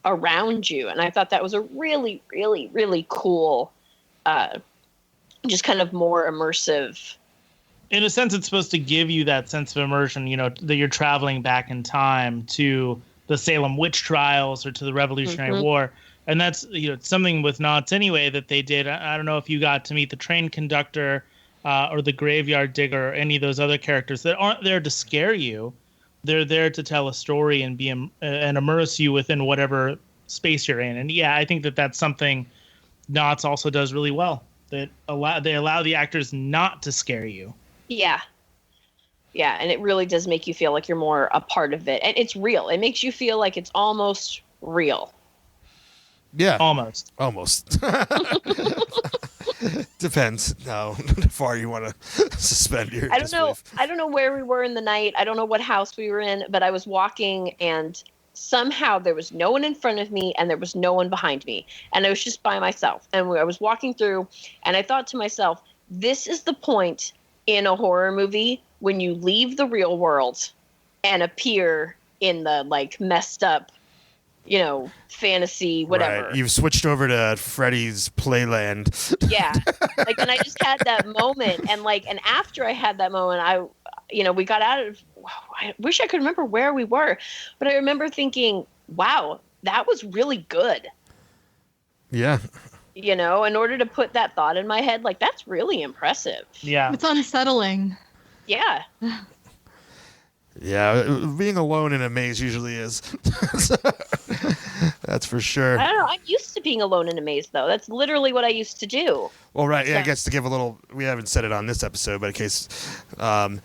around you, and I thought that was a really, really, really cool, just kind of more immersive. In a sense, it's supposed to give you that sense of immersion, you know, that you're traveling back in time to the Salem witch trials or to the Revolutionary War. And that's, you know, something with Knott's anyway that they did. I don't know if you got to meet the train conductor or the graveyard digger or any of those other characters that aren't there to scare you. They're there to tell a story and and immerse you within whatever space you're in. And yeah, I think that that's something Knott's also does really well. They allow the actors not to scare you. Yeah. Yeah, and it really does make you feel like you're more a part of it. And it's real. It makes you feel like it's almost real. Yeah. Almost. Depends how far you want to suspend your disbelief. I don't know where we were in the night. I don't know what house we were in, but I was walking and somehow there was no one in front of me and there was no one behind me. And I was just by myself. And I was walking through and I thought to myself, this is the point in a horror movie when you leave the real world and appear in the like messed up, you know, fantasy, whatever. Right. You've switched over to Freddy's Playland. Yeah. Like, and I just had that moment. And after I had that moment, we got out of, I wish I could remember where we were, but I remember thinking, wow, that was really good. Yeah. You know, in order to put that thought in my head, like, that's really impressive. Yeah. It's unsettling. Yeah. Yeah, being alone in a maze usually is. That's for sure. I don't know. I'm used to being alone in a maze, though. That's literally what I used to do. Well, right. Yeah, I guess to give a little, we haven't said it on this episode, but in case a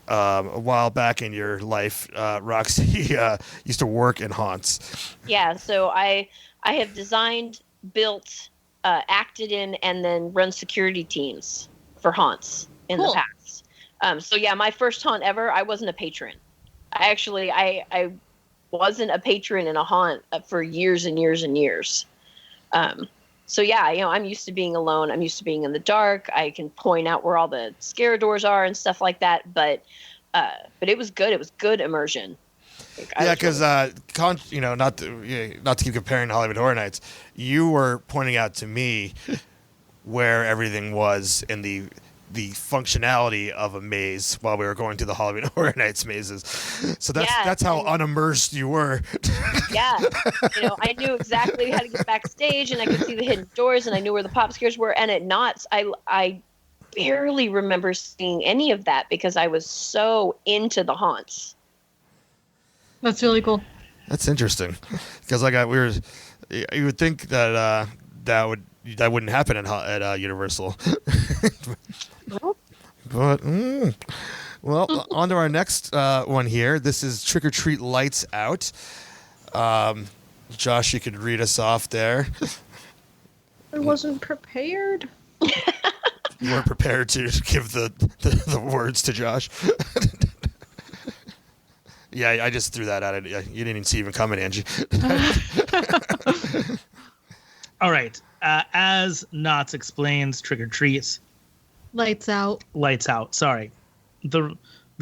while back in your life, Roxy used to work in haunts. Yeah, so I have designed, built, acted in, and then run security teams for haunts in the past. So yeah, my first haunt ever, I wasn't a patron. I wasn't a patron in a haunt for years and years and years. So yeah, you know, I'm used to being alone. I'm used to being in the dark. I can point out where all the scare doors are and stuff like that. But it was good. It was good immersion. Yeah, because not to keep comparing to Hollywood Horror Nights, you were pointing out to me where everything was in the functionality of a maze while we were going to the Hollywood Horror Nights mazes. So that's how unimmersed you were. Yeah, you know, I knew exactly how to get backstage, and I could see the hidden doors, and I knew where the pop scares were. And at Knott's, I barely remember seeing any of that because I was so into the haunts. That's really cool. That's interesting, because you would think that that wouldn't happen at Universal. But well, on to our next one here. This is Trick or Treat Lights Out. Josh, you could read us off there. I wasn't prepared. You weren't prepared to give the words to Josh. Yeah, I just threw that out. You didn't even see even coming, Angie. All right. As Knotts explains Trick or Treats, Lights Out. Lights Out. Sorry, the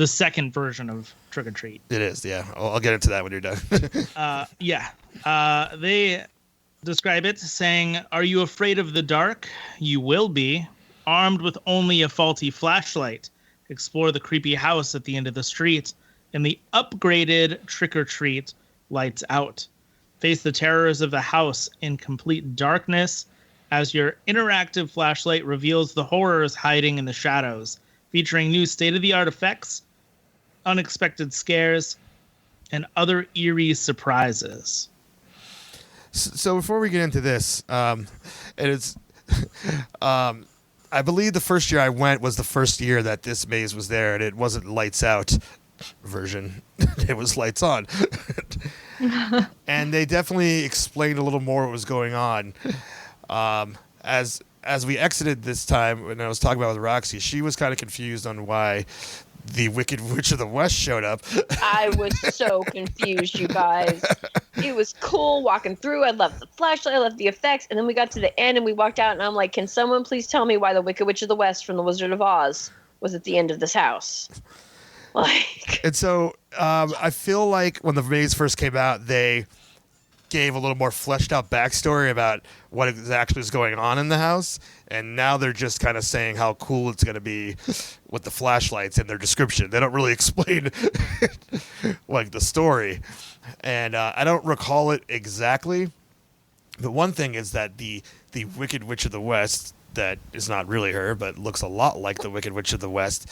second version of Trick or Treat. It is, yeah. I'll get into that when you're done. They describe it saying, "Are you afraid of the dark? You will be. Armed with only a faulty flashlight, explore the creepy house at the end of the street in the upgraded Trick or Treat Lights Out. Face the terrors of the house in complete darkness as your interactive flashlight reveals the horrors hiding in the shadows, featuring new state-of-the-art effects, unexpected scares, and other eerie surprises." So before we get into this, I believe the first year I went was the first year that this maze was there, and it wasn't Lights Out version. It was Lights On. And they definitely explained a little more what was going on. As we exited this time, when I was talking about with Roxy, she was kind of confused on why the Wicked Witch of the West showed up. I was so confused, you guys. It was cool walking through. I loved the flashlight. I loved the effects. And then we got to the end and we walked out and I'm like, can someone please tell me why the Wicked Witch of the West from The Wizard of Oz was at the end of this house? And so I feel like when the maze first came out, they gave a little more fleshed out backstory about what actually is going on in the house. And now they're just kind of saying how cool it's going to be with the flashlights in their description. They don't really explain like the story. And I don't recall it exactly. But one thing is that the Wicked Witch of the West, that is not really her, but looks a lot like the Wicked Witch of the West,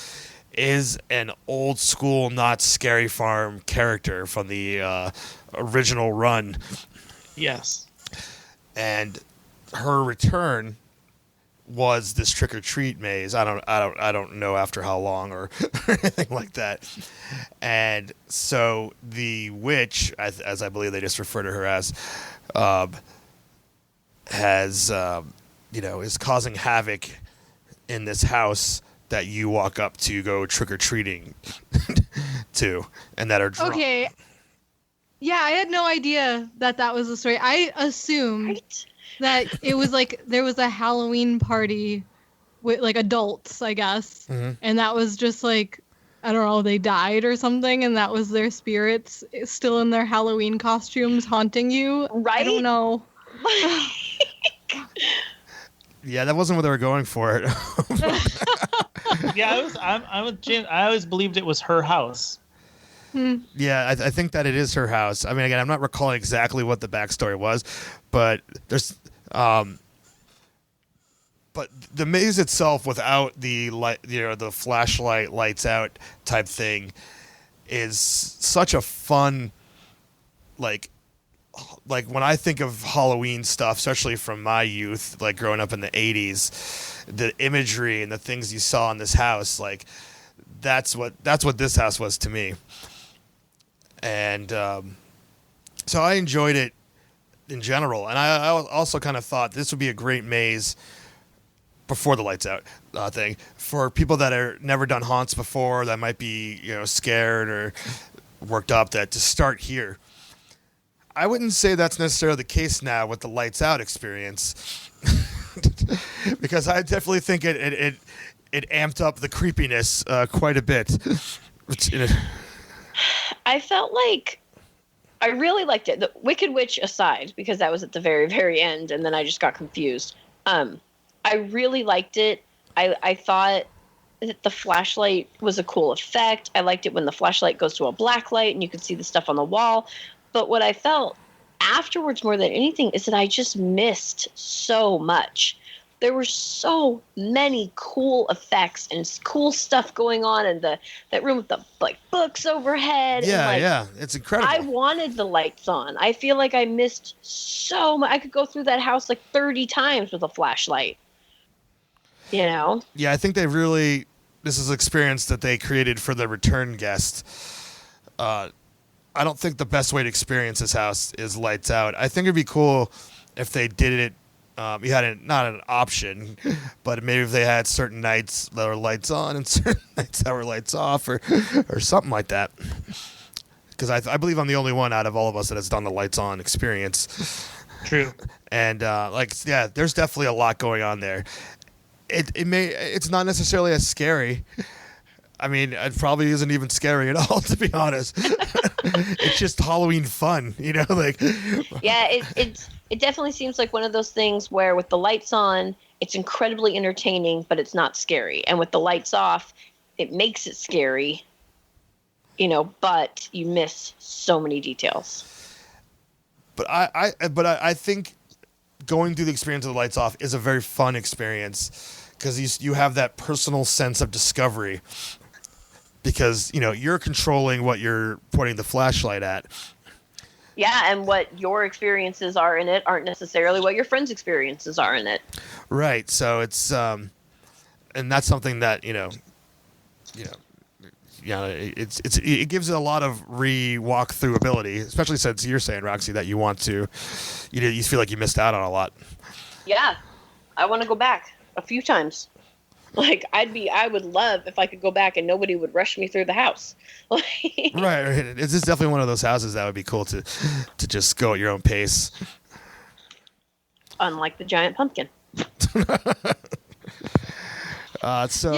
is an old school, not Scary Farm character from the original run. Yes. And her return was this Trick or Treat maze. I don't know after how long or anything like that. And so the witch, as I believe they just refer to her as, has is causing havoc in this house that you walk up to go trick or treating to, and that are drunk. Okay. Yeah, I had no idea that was the story. I assumed that it was like there was a Halloween party with like adults, I guess. Mm-hmm. And that was just like, I don't know, they died or something, and that was their spirits still in their Halloween costumes haunting you. Right? I don't know. Yeah, that wasn't what they were going for. Yeah, I'm with Jim. I always believed it was her house. Yeah, I think that it is her house. I mean, again, I'm not recalling exactly what the backstory was, but there's, but the maze itself, without the light, the flashlight lights out type thing, is such a fun, like when I think of Halloween stuff, especially from my youth, like growing up in the 80s, the imagery and the things you saw in this house, like that's what this house was to me. And so I enjoyed it in general. And I also kind of thought this would be a great maze before the lights out thing for people that are never done haunts before, that might be, scared or worked up, that to start here. I wouldn't say that's necessarily the case now with the lights out experience, because I definitely think it amped up the creepiness quite a bit. I felt like I really liked it. The Wicked Witch aside, because that was at the very, very end, and then I just got confused. I really liked it. I thought that the flashlight was a cool effect. I liked it when the flashlight goes to a black light and you can see the stuff on the wall. But what I felt afterwards more than anything is that I just missed so much. There were so many cool effects and cool stuff going on in that room with the books overhead. Yeah, it's incredible. I wanted the lights on. I feel like I missed so much. I could go through that house 30 times with a flashlight. Yeah, I think this is an experience that they created for the return guest. I don't think the best way to experience this house is lights out. I think it'd be cool if they did it. You had not an option, but maybe if they had certain nights that were lights on and certain nights that were lights off, or something like that. Because I believe I'm the only one out of all of us that has done the lights on experience. True. And there's definitely a lot going on there. it's not necessarily as scary. I mean, it probably isn't even scary at all, to be honest. It's just Halloween fun, like. Yeah, it definitely seems like one of those things where with the lights on, it's incredibly entertaining, but it's not scary. And with the lights off, it makes it scary, but you miss so many details. But I think going through the experience of the lights off is a very fun experience because you have that personal sense of discovery because, you're controlling what you're pointing the flashlight at. Yeah, and what your experiences are in it aren't necessarily what your friends' experiences are in it. Right. So it's and that's something that, it gives it a lot of walk through ability, especially since you're saying, Roxy, that you want to, you feel like you missed out on a lot. Yeah, I want to go back a few times. Like I would love if I could go back and nobody would rush me through the house. Right. It's just definitely one of those houses that would be cool to just go at your own pace. Unlike the giant pumpkin. So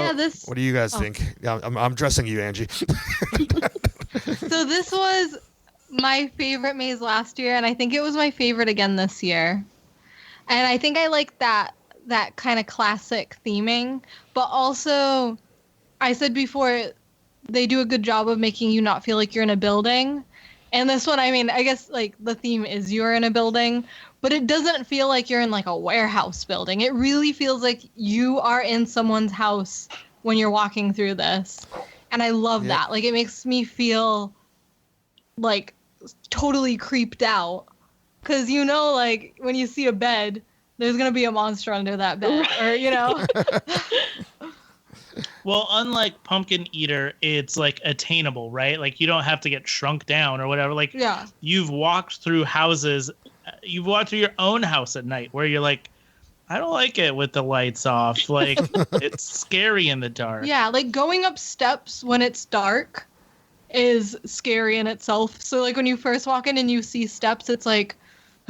what do you guys think? I'm dressing you, Angie. So this was my favorite maze last year, and I think it was my favorite again this year. And I think I like that kind of classic theming, but also I said before they do a good job of making you not feel like you're in a building. And this one, I mean, I guess like the theme is you're in a building, but it doesn't feel like you're in like a warehouse building. It really feels like you are in someone's house when you're walking through this. And I love that. Like it makes me feel like totally creeped out. 'Cause like when you see a bed, there's going to be a monster under that bed or, Well, unlike Pumpkin Eater, it's like attainable, right? Like you don't have to get shrunk down or whatever. Like you've walked through houses, you've walked through your own house at night where you're like, I don't like it with the lights off. Like it's scary in the dark. Yeah, like going up steps when it's dark is scary in itself. So like when you first walk in and you see steps, it's like,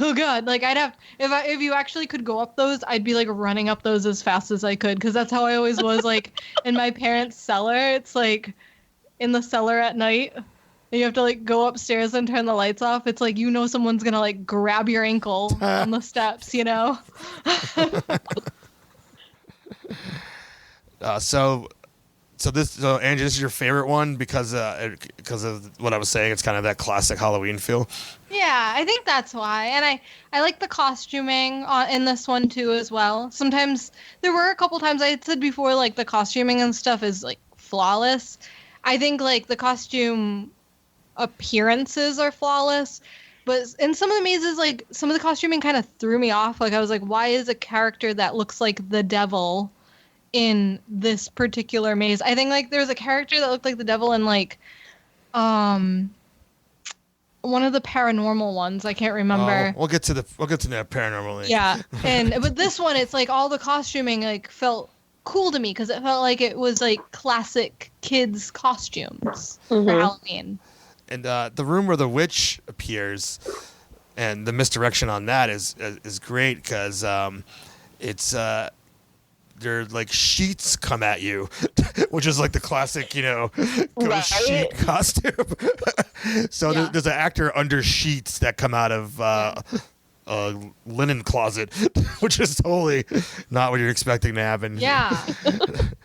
oh god, like I'd have if you actually could go up those, I'd be like running up those as fast as I could because that's how I always was like in my parents' cellar. It's like in the cellar at night. And you have to like go upstairs and turn the lights off. It's like someone's gonna like grab your ankle on the steps, So Angie, this is your favorite one because of what I was saying. It's kind of that classic Halloween feel. Yeah, I think that's why. And I like the costuming in this one too as well. Sometimes there were a couple times I had said before like the costuming and stuff is like flawless. I think like the costume appearances are flawless. But in some of the mazes, like some of the costuming kind of threw me off. Like I was like, why is a character that looks like the devil in this particular maze? I think like there's a character that looked like the devil in like one of the paranormal ones. I can't remember. We'll get to the paranormal link. Yeah, but this one, it's like all the costuming like felt cool to me because it felt like it was like classic kids costumes for Halloween. And the room where the witch appears and the misdirection on that is great because it's there like sheets come at you, which is like the classic, ghost sheet costume. So there's an actor under sheets that come out of a linen closet, which is totally not what you're expecting to happen. Yeah.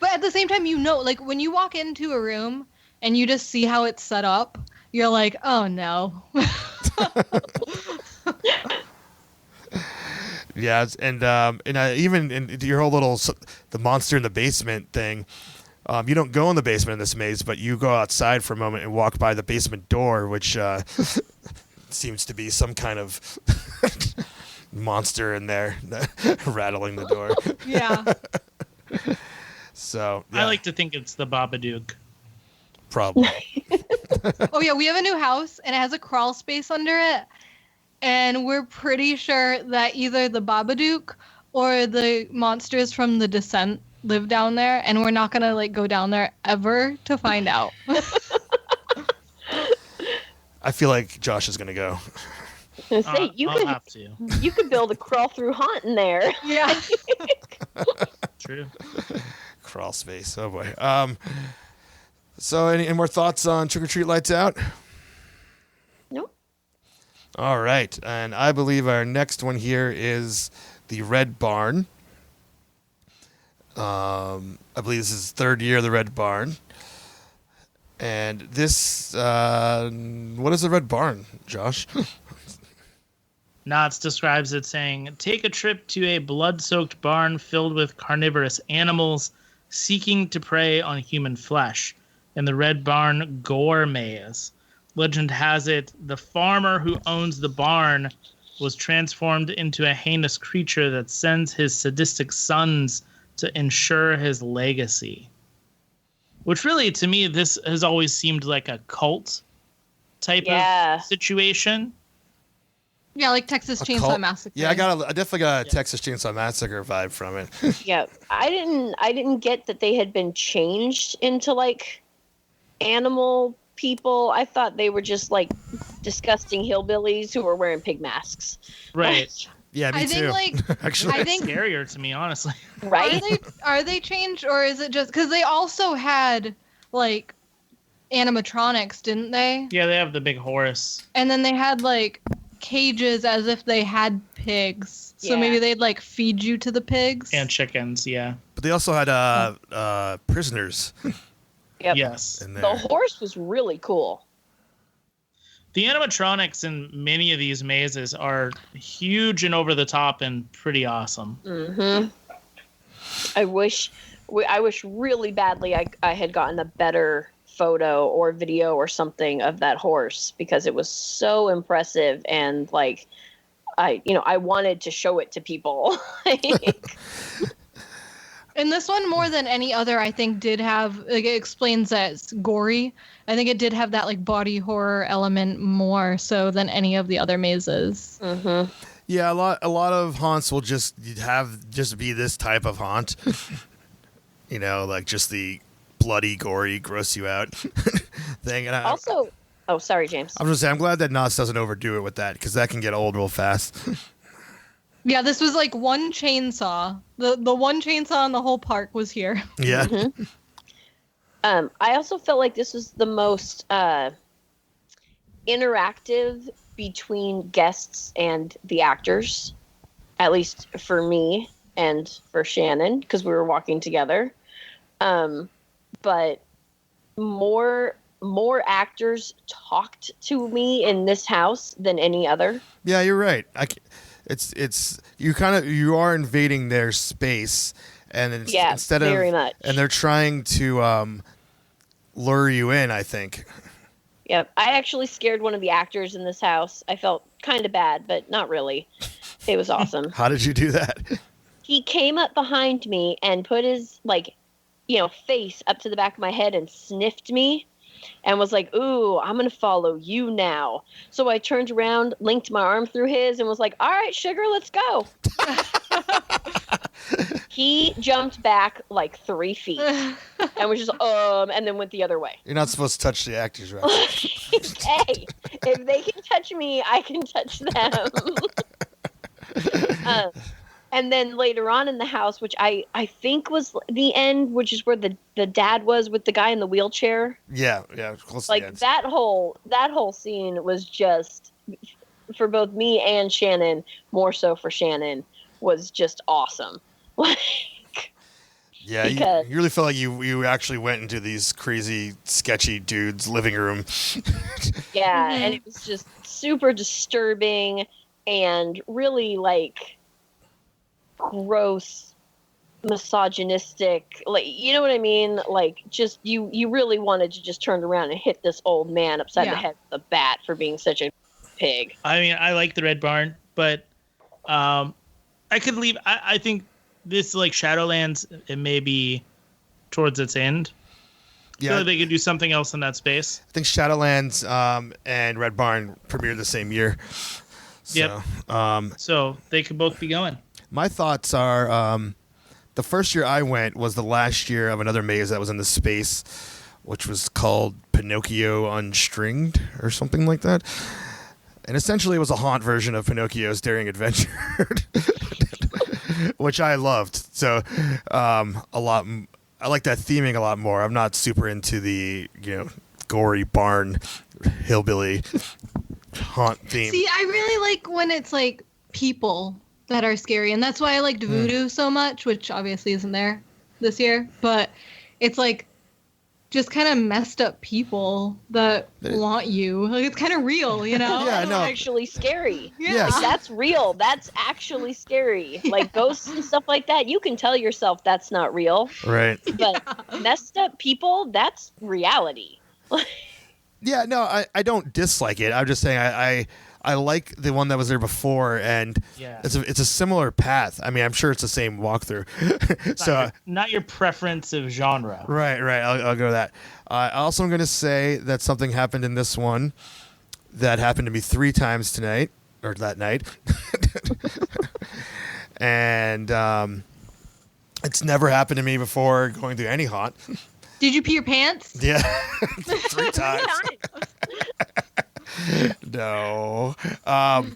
But at the same time, like when you walk into a room and you just see how it's set up, you're like, oh no. Yeah, and even in your whole little the monster in the basement thing, you don't go in the basement in this maze, but you go outside for a moment and walk by the basement door, which seems to be some kind of monster in there rattling the door. Yeah. So I like to think it's the Babadook. Probably. Oh yeah, we have a new house and it has a crawl space under it. And we're pretty sure that either the Babadook or the monsters from The Descent live down there, and we're not gonna like go down there ever to find out. I feel like Josh is gonna go. I was gonna say I'll have to. you could build a crawl through haunt in there. Yeah. True. Crawl space. Oh boy. So any more thoughts on Trick or Treat Lights Out? Nope. All right, and I believe our next one here is the Red Barn. I believe this is third year of the Red Barn. And this, what is the Red Barn, Josh? Knott describes it saying, take a trip to a blood-soaked barn filled with carnivorous animals seeking to prey on human flesh. In the Red Barn gore maze. Legend has it, the farmer who owns the barn was transformed into a heinous creature that sends his sadistic sons to ensure his legacy. Which really, to me, this has always seemed like a cult type of situation. Yeah, like Texas Chainsaw cult? Massacre. Yeah, I definitely got a Texas Chainsaw Massacre vibe from it. Yeah, I didn't get that they had been changed into like animal people. I thought they were just like disgusting hillbillies who were wearing pig masks. Right. Yeah, me I too. think like Actually, I think Scarier to me, honestly. Right? Are they changed, or is it just because they also had like animatronics, didn't they? Yeah, they have the big horse. And then they had like cages as if they had pigs. So Yeah. maybe they'd like feed you to the pigs. And chickens, yeah. but they also had prisoners Yep. Yes. in The there. horse was really cool. The animatronics in many of these mazes are huge and over the top and pretty awesome. Mm-hmm. I wish really badly I had gotten a better photo or video or something of that horse, because it was so impressive, and like I wanted to show it to people. And this one, more than any other, I think did have, like, it explains that it's gory. I think it did have that like body horror element more so than any of the other mazes. Mm-hmm. Yeah, a lot of haunts will just be this type of haunt. Like just the bloody, gory, gross you out thing. And Also, oh, sorry, James. I'm just saying, I'm glad that Knott doesn't overdo it with that, because that can get old real fast. Yeah, this was like one chainsaw. The one chainsaw in the whole park was here. Yeah. Mm-hmm. I also felt like this was the most interactive between guests and the actors, at least for me and for Shannon, because we were walking together. But more actors talked to me in this house than any other. Yeah, you're right. It's you are invading their space, and instead of very much. and they're trying to lure you in, I think. Yep. I actually scared one of the actors in this house. I felt kind of bad, but not really. It was awesome. How did you do that? He came up behind me and put his face up to the back of my head and sniffed me and was like, ooh, I'm going to follow you now. So I turned around, linked my arm through his, and was like, all right, sugar, let's go. He jumped back like 3 feet and was just, and then went the other way. You're not supposed to touch the actors, right? Hey, if they can touch me, I can touch them. And then later on in the house, which I think was the end, which is where the dad was with the guy in the wheelchair. Yeah, close to the Like end. that whole scene was just, for both me and Shannon, more so for Shannon, was just awesome. Yeah, because- you really felt like you actually went into these crazy, sketchy dudes' living room. Yeah, and it was just super disturbing and really like gross, misogynistic, like, you know what I mean? Like, just you really wanted to just turn around and hit this old man upside the head with a bat for being such a pig. I mean, I like the Red Barn, but I could leave. I think this, like, Shadowlands, it may be towards its end. Yeah, I feel like they could do something else in that space. I think Shadowlands and Red Barn premiered the same year. So, Yep. So they could both be going. My thoughts are, the first year I went was the last year of another maze that was in the space, which was called Pinocchio Unstringed or something like that. And essentially it was a haunt version of Pinocchio's Daring Adventure, which I loved. So I like that theming a lot more. I'm not super into the, gory barn hillbilly haunt theme. See, I really like when it's like people that are scary, and that's why I liked Voodoo so much, which obviously isn't there this year, but it's like just kind of messed up people that want you. Like, it's kind of real, Yeah, That's no. actually scary. Yes. Like, that's real. That's actually scary. Like ghosts and stuff like that, you can tell yourself that's not real. Right. But messed up people, that's reality. Yeah, no, I don't dislike it. I'm just saying I like the one that was there before, and it's a similar path. I mean, I'm sure it's the same walkthrough. So not your preference of genre. right. I'll go with that. Also, I'm going to say that something happened in this one that happened to me 3 times tonight, or that night. And it's never happened to me before going through any haunt. Did you pee your pants? Yeah, 3 times. No. How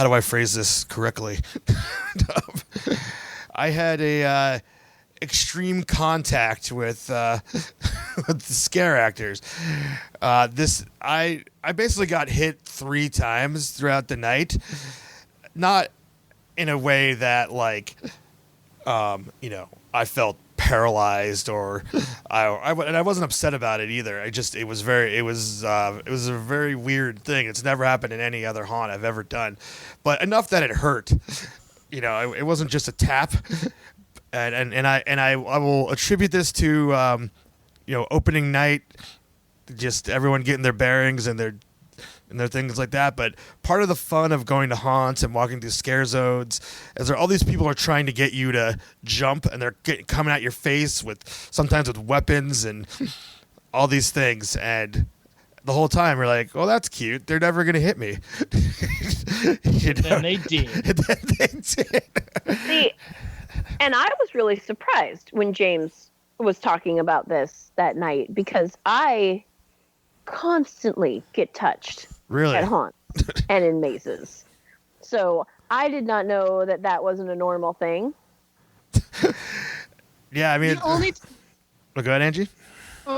do I phrase this correctly? I had a extreme contact with with the scare actors. I basically got hit 3 times throughout the night. Not in a way that I felt paralyzed or and I wasn't upset about it either. It was a very weird thing. It's never happened in any other haunt I've ever done, but enough that it hurt. It wasn't just a tap, and I will attribute this to opening night, just everyone getting their bearings and their things like that. But part of the fun of going to haunts and walking through scare zones is all these people are trying to get you to jump, and they're coming at your face sometimes with weapons and all these things. And the whole time you're like, oh, that's cute. They're never going to hit me. Then they did. Then they did. See, and I was really surprised when James was talking about this that night, because I constantly get touched. Really? At haunts and in mazes. So I did not know that wasn't a normal thing. Yeah, I mean... The only go ahead, Angie.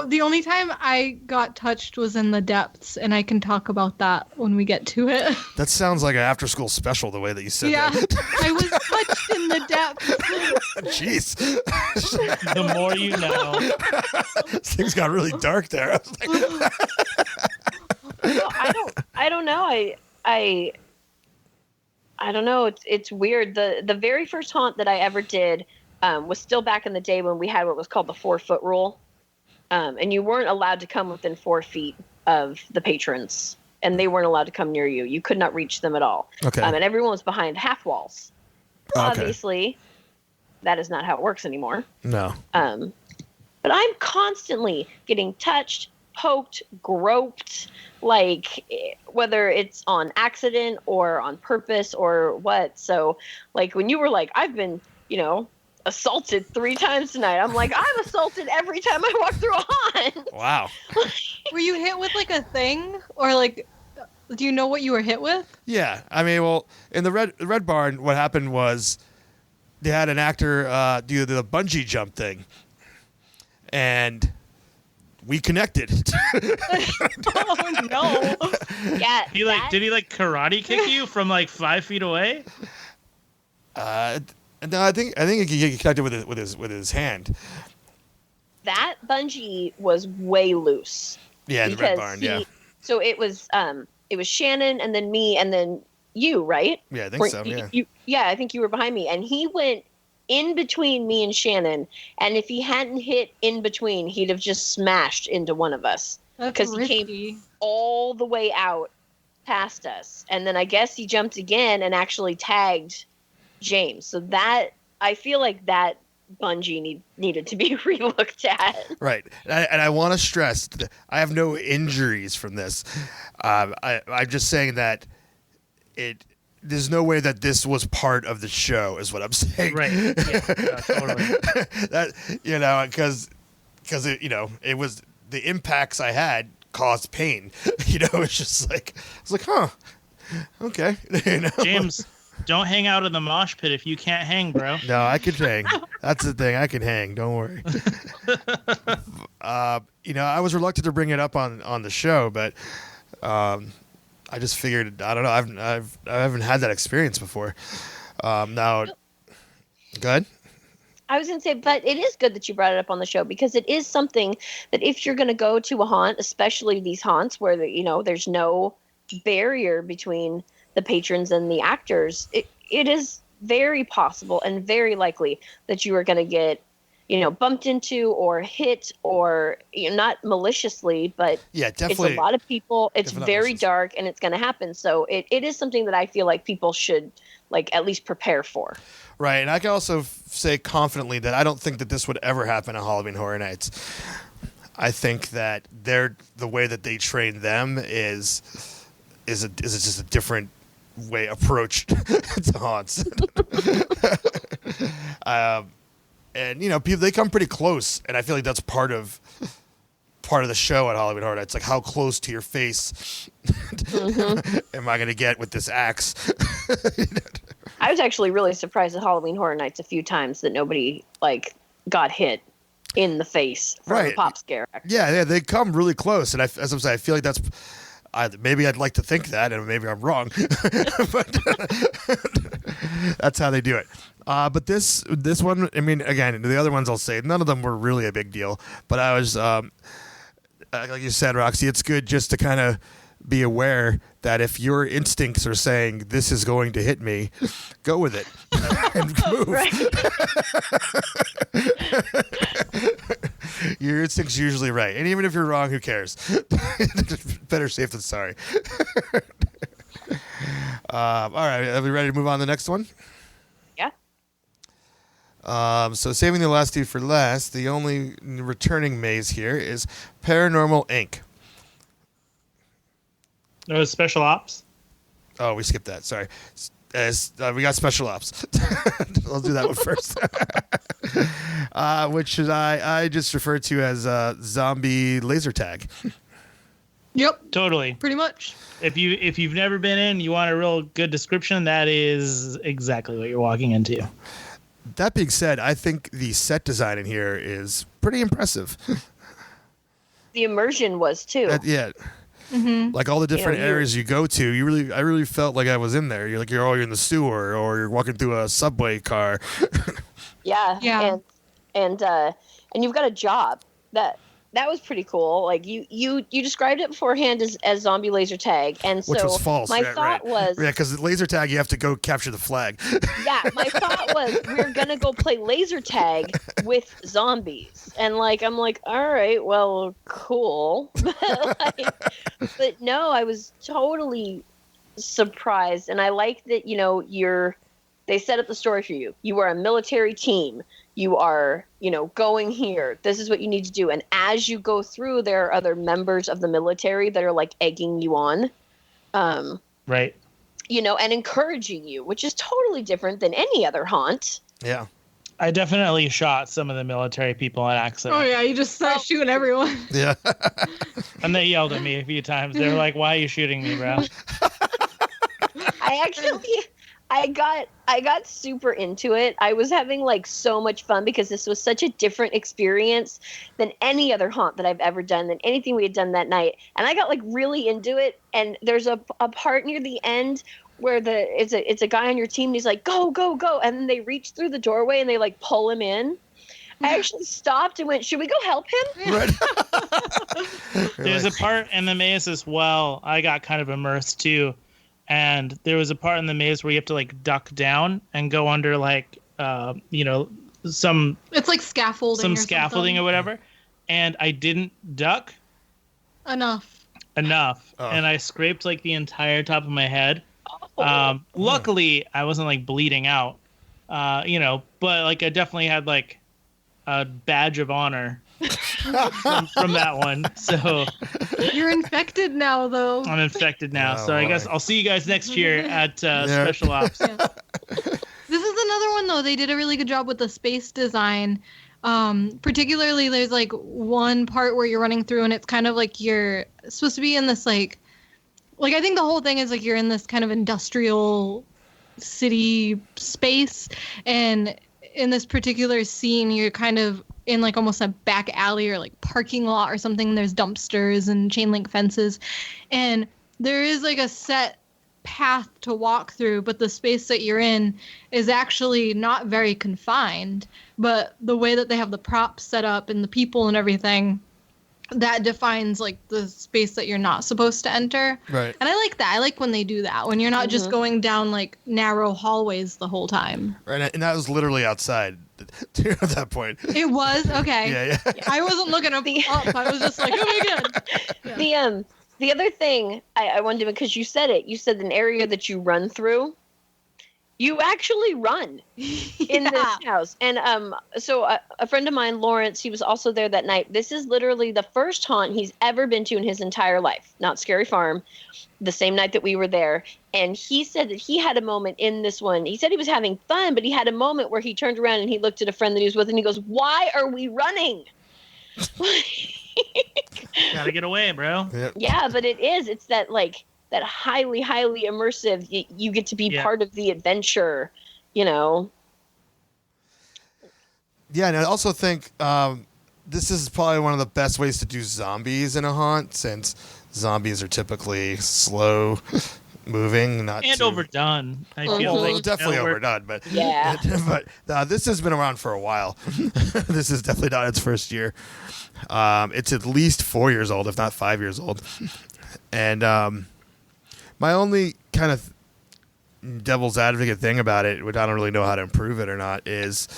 The only time I got touched was in the depths, and I can talk about that when we get to it. That sounds like an after-school special, the way that you said that. I was touched in the depths. Jeez. The more you know. Things got really dark there. I was like... Well, I don't know. I don't know. It's weird. The very first haunt that I ever did was still back in the day when we had what was called the 4-foot rule. And you weren't allowed to come within 4 feet of the patrons, and they weren't allowed to come near you. You could not reach them at all. Okay. And everyone was behind half walls. Okay. Obviously, that is not how it works anymore. No. But I'm constantly getting touched, poked, groped, like whether it's on accident or on purpose or what. So like when you were like, I've been, assaulted 3 times tonight. I'm like, I'm assaulted every time I walk through a haunt. Wow. Were you hit with like a thing, or like, do you know what you were hit with? Yeah. I mean, well, in the Red Barn, what happened was they had an actor do the bungee jump thing, and we connected. Oh no! Yeah. Did he like karate kick you from like 5 feet away? No, I think he connected with his hand. That bungee was way loose. Yeah, in the Red Barn. Yeah. So it was Shannon and then me and then you, right? Yeah, I think so. Yeah. Yeah, I think you were behind me, and he went in between me and Shannon. And if he hadn't hit in between, he'd have just smashed into one of us. Because he came all the way out past us. And then I guess he jumped again and actually tagged James. So that, I feel like that bungee needed to be relooked at. Right. And I want to stress that I have no injuries from this. I'm just saying that there's no way that this was part of the show, is what I'm saying. Right. Yeah, totally. That, because it was the impacts I had caused pain. It's just like, I was like, huh, okay. James, don't hang out in the mosh pit if you can't hang, bro. No, I can hang. That's the thing. I can hang. Don't worry. I was reluctant to bring it up on the show, but I just figured, I don't know. I haven't had that experience before. Now, go ahead. I was going to say, but it is good that you brought it up on the show, because it is something that if you're going to go to a haunt, especially these haunts where there's no barrier between the patrons and the actors, it is very possible and very likely that you are going to get, bumped into or hit, or not maliciously, but yeah, definitely. It's a lot of people. It's very dark, and it's going to happen. So it is something that I feel like people should at least prepare for. Right, and I can also say confidently that I don't think that this would ever happen at Halloween Horror Nights. I think that the way that they train them is just a different way approach to haunts. And people, they come pretty close, and I feel like that's part of the show at Halloween Horror Nights, like how close to your face am I going to get with this axe? I was actually really surprised at Halloween Horror Nights a few times that nobody got hit in the face from a pop scare. Yeah, they come really close, and as I'm saying, I feel like that's. Maybe I'd like to think that, and maybe I'm wrong, but that's how they do it. But this one, I mean, again, the other ones I'll say, none of them were really a big deal. But I was, like you said, Roxy, it's good just to kind of be aware that if your instincts are saying this is going to hit me, go with it and move. Your instinct's usually right, and even if you're wrong, who cares? Better safe than sorry. All right, are we ready to move on to the next one? Yeah. So saving the last two for last, the only returning maze here is Paranormal Inc. No special ops. Oh, we skipped that. Sorry. We got special ops. I'll do that one first. Which I just refer to as zombie laser tag. Yep. Totally. Pretty much. If you've never been in, you want a real good description, that is exactly what you're walking into. That being said, I think the set design in here is pretty impressive. The immersion was too. Yeah. Mm-hmm. Like all the different areas you go to, I really felt like I was in there. You're in the sewer, or you're walking through a subway car. Yeah. And you've got a job that was pretty cool. Like you described it beforehand as zombie laser tag, and so which was false. My thought was because laser tag you have to go capture the flag. Yeah, my thought was we're gonna go play laser tag with zombies, and I'm like, all right, well, cool, but no, I was totally surprised, and I like that they set up the story for you. You are a military team. You are, going here. This is what you need to do. And as you go through, there are other members of the military that are egging you on. Right. And encouraging you, which is totally different than any other haunt. Yeah. I definitely shot some of the military people on accident. Oh, yeah. You just start shooting everyone. Yeah. And they yelled at me a few times. They were like, why are you shooting me, bro? I got super into it. I was having so much fun because this was such a different experience than any other haunt that I've ever done, than anything we had done that night. And I got really into it. And there's a part near the end where it's a guy on your team and he's like, go, go, go. And then they reach through the doorway and they pull him in. I actually stopped and went, should we go help him? Right. There's a part in the maze as well. I got kind of immersed too. And there was a part in the maze where you have to duck down and go under some it's like scaffolding or whatever. And I didn't duck enough, and I scraped the entire top of my head. Luckily, I wasn't bleeding out, but I definitely had a badge of honor from that one. So you're infected now, though. I'm infected now, so I guess I'll see you guys next year at Special Ops. Yeah. This is another one, though. They did a really good job with the space design. Particularly, there's like one part where you're running through, and it's kind of like you're supposed to be in this like I think the whole thing is like you're in this kind of industrial city space, and in this particular scene, you're kind of in like almost a back alley or like parking lot or something. There's dumpsters and chain link fences, and there is like a set path to walk through, but the space that you're in is actually not very confined. But the way that they have the props set up and the people and everything, that defines like the space that you're not supposed to enter. Right. And I like that. I like when they do that, when you're not just going down like narrow hallways the whole time. Right, and that was literally outside at that point. It was? Okay. Yeah. I wasn't looking up. I was just like, oh my God. Yeah. The other thing I wanted to, because you said an area that you run through. You actually run in this house. And so a friend of mine, Lawrence, he was also there that night. This is literally the first haunt he's ever been to in his entire life. Not Scary Farm, the same night that we were there. And he said that he had a moment in this one. He said he was having fun, but he had a moment where he turned around and he looked at a friend that he was with and he goes, "Why are we running?" Gotta get away, bro. Yep. Yeah, but it's that like that highly, highly immersive. You get to be part of the adventure, you know. Yeah, and I also think this is probably one of the best ways to do zombies in a haunt, since zombies are typically slow moving, not and too overdone. I feel like definitely overdone, but yeah. but this has been around for a while. This is definitely not its first year. It's at least 4 years old, if not 5 years old, and my only kind of devil's advocate thing about it, which I don't really know how to improve it or not, is,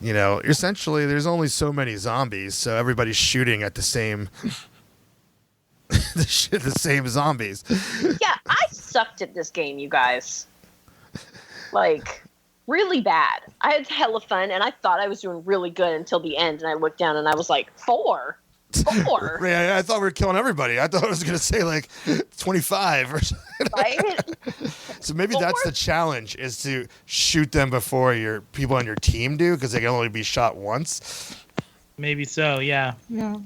you know, essentially there's only so many zombies, so everybody's shooting at the same the same zombies. Yeah, I sucked at this game, you guys. Like, really bad. I had hella fun, and I thought I was doing really good until the end, and I looked down and I was like, 4? I thought we were killing everybody. I thought I was going to say like 25 or something. Right? So maybe that's the challenge, is to shoot them before your people on your team do, because they can only be shot once. Maybe so, yeah. Yeah.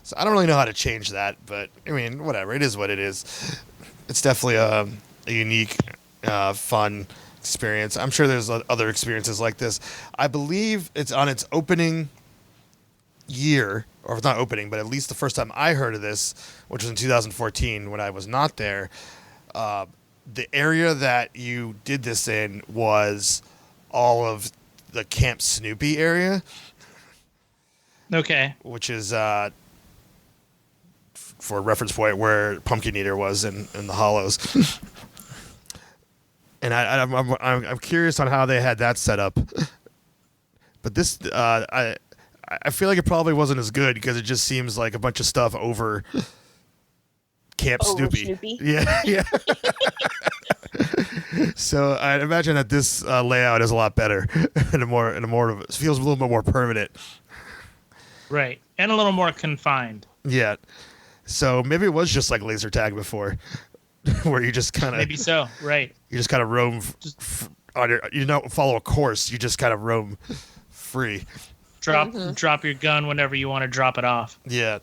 So I don't really know how to change that, but I mean, whatever. It is what it is. It's definitely a unique, fun experience. I'm sure there's other experiences like this. I believe it's on its opening year, or if it's not opening, but at least the first time I heard of this, which was in 2014 when I was not there. The area that you did this in was all of the Camp Snoopy area. Okay. Which is, for a reference point, where Pumpkin Eater was in the Hollows. And I'm curious on how they had that set up. But this, I feel like it probably wasn't as good, because it just seems like a bunch of stuff over Camp Snoopy. Yeah. So I'd imagine that this layout is a lot better and it feels a little bit more permanent. Right, and a little more confined. Yeah. So maybe it was just like laser tag before, where you just kind of maybe so. Right. You just kind of roam on your. You don't follow a course. You just kind of roam free. Drop your gun whenever you want to drop it off. Yeah.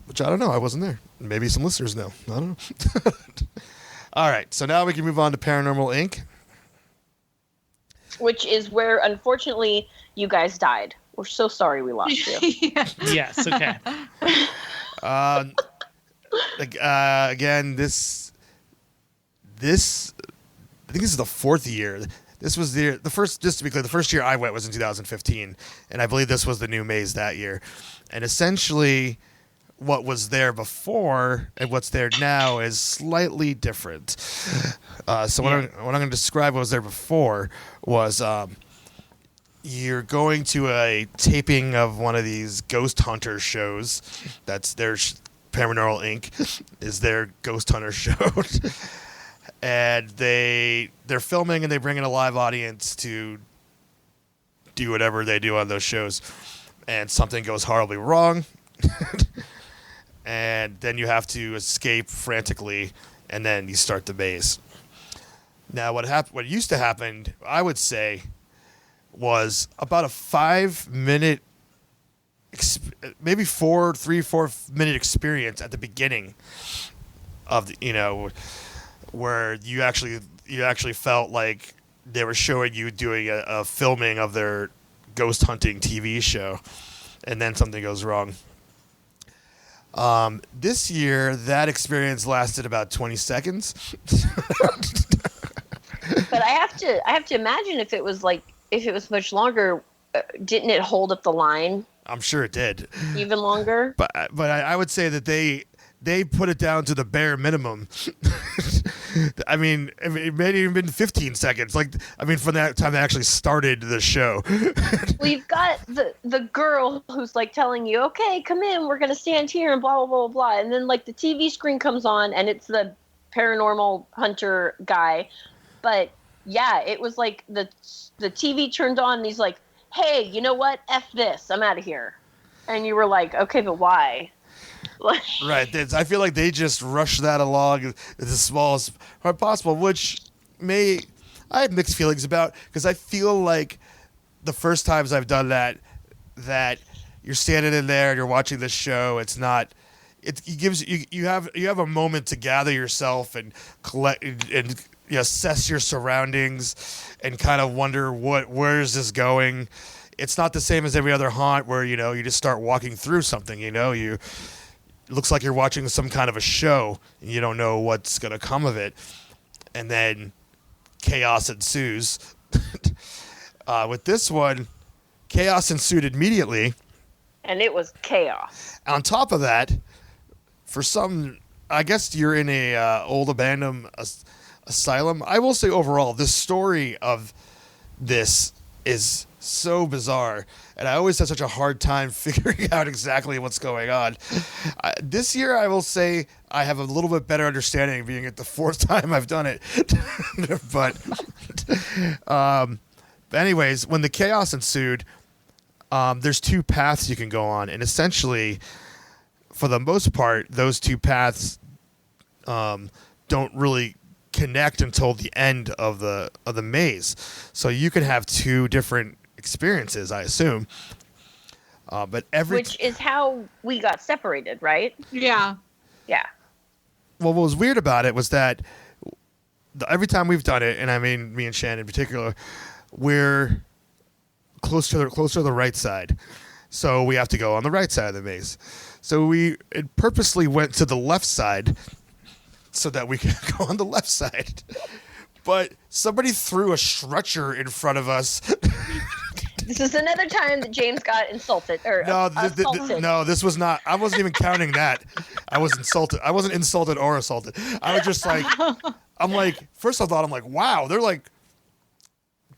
Which I don't know. I wasn't there. Maybe some listeners know. I don't know. All right. So now we can move on to Paranormal Inc. Which is where, unfortunately, you guys died. We're so sorry we lost you. Yeah. Yes. Okay. Again, this I think this is the fourth year. This was the first. Just to be clear, the first year I went was in 2015, and I believe this was the new maze that year. And essentially, what was there before and what's there now is slightly different. So what I'm going to describe what was there before was you're going to a taping of one of these ghost hunter shows. That's their Paranormal Inc. is their ghost hunter show. And they're filming and they bring in a live audience to do whatever they do on those shows. And something goes horribly wrong. And then you have to escape frantically, and then you start the maze. Now, what used to happen, I would say, was about a 5-minute, maybe 3-4 minute experience at the beginning of the, where you actually felt like they were showing you doing a filming of their ghost hunting TV show, and then something goes wrong. This year, that experience lasted about 20 seconds. But I have to imagine if it was much longer, didn't it hold up the line? I'm sure it did. Even longer? But I would say that they put it down to the bare minimum. I mean, it may have even been 15 seconds. From that time they actually started the show. Well, you've got the girl who's like telling you, okay, come in, we're going to stand here and blah, blah, blah, blah. And then like the TV screen comes on and it's the paranormal hunter guy. But yeah, it was like the TV turned on and he's like, hey, you know what? F this. I'm out of here. And you were like, okay, but why? Right. I feel like they just rushed that along as small as possible, which I have mixed feelings about, because I feel like the first times I've done that you're standing in there and you're watching this show. It gives you have a moment to gather yourself and collect and assess your surroundings and kind of wonder where is this going. It's not the same as every other haunt where you just start walking through something. It looks like you're watching some kind of a show and you don't know what's gonna come of it, and then chaos ensues. With this one, chaos ensued immediately, and it was chaos. On top of that, for some, I guess you're in a old abandoned asylum. I will say overall, the story of this is so bizarre, and I always have such a hard time figuring out exactly what's going on. This year, I will say I have a little bit better understanding, being it the 4th time I've done it. But anyways, when the chaos ensued, there's 2 paths you can go on, and essentially, for the most part, those 2 paths don't really connect until the end of the maze. So you can have 2 different experiences, I assume. But which is how we got separated, right? Yeah. Yeah. Well, what was weird about it was that every time we've done it, and I mean me and Shannon in particular, we're close to the right side. So we have to go on the right side of the maze. So we purposely went to the left side so that we could go on the left side. But somebody threw a stretcher in front of us. This is another time that James got insulted. No, this was not. I wasn't even counting that. I was insulted. I wasn't insulted or assaulted. I was just like, first I thought, I'm like, wow, they're like